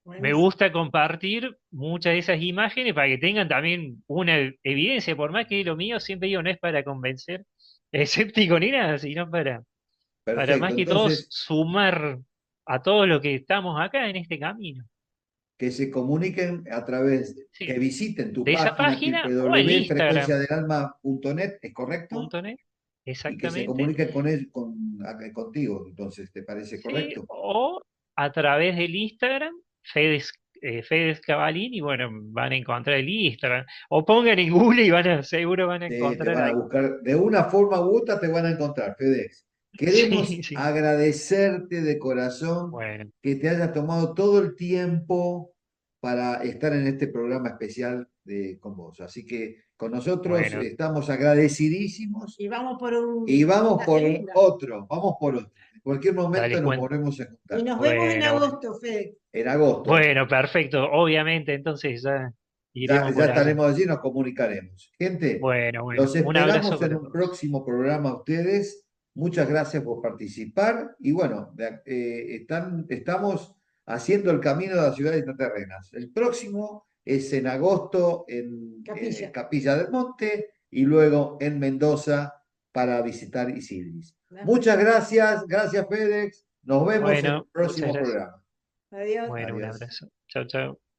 me Buenísimo. gusta compartir muchas de esas imágenes para que tengan también una evidencia, por más que lo mío siempre digo no es para convencer escéptico ni nada, sino para Perfecto. más que todos Entonces, sumar a todos los que estamos acá en este camino. que se comuniquen a través, que Sí, visiten tu de esa página página o el Instagram, www.frecuenciadelalma.net, ¿es correcto? punto net, Y que se exactamente. comuniquen con él, contigo, entonces, ¿te parece Sí, correcto? o a través del Instagram, Fedes Cavalini, y bueno, van a encontrar el Instagram. O pongan en Google y seguro van a Te encontrar van a ahí. buscar, de una forma u otra te van a encontrar, FedEx. Sí, Queremos sí. agradecerte de corazón Bueno, que te hayas tomado todo el tiempo para estar en este programa especial con vos. Así que con nosotros bueno, estamos agradecidísimos Y vamos por y vamos una por segunda. otro, vamos por otro. En cualquier momento dale nos cuenta. volvemos a Y juntar. nos vemos en Bueno, bueno. agosto, Fede. En agosto, Bueno, perfecto. Obviamente, entonces ya ya, iremos ya por allá. estaremos allí, nos comunicaremos. Gente, Bueno, bueno. los Un abrazo esperamos en para un todos. próximo programa a ustedes. Muchas gracias por participar y bueno, estamos haciendo el camino de las ciudades intraterrenas. El próximo es en agosto en Capilla. Capilla del Monte y luego en Mendoza para visitar Isidris. Muchas gracias, gracias FedEx. Nos vemos en Bueno, un muchas próximo gracias. programa. Adiós. Bueno, un Adiós. abrazo. Chao, chao.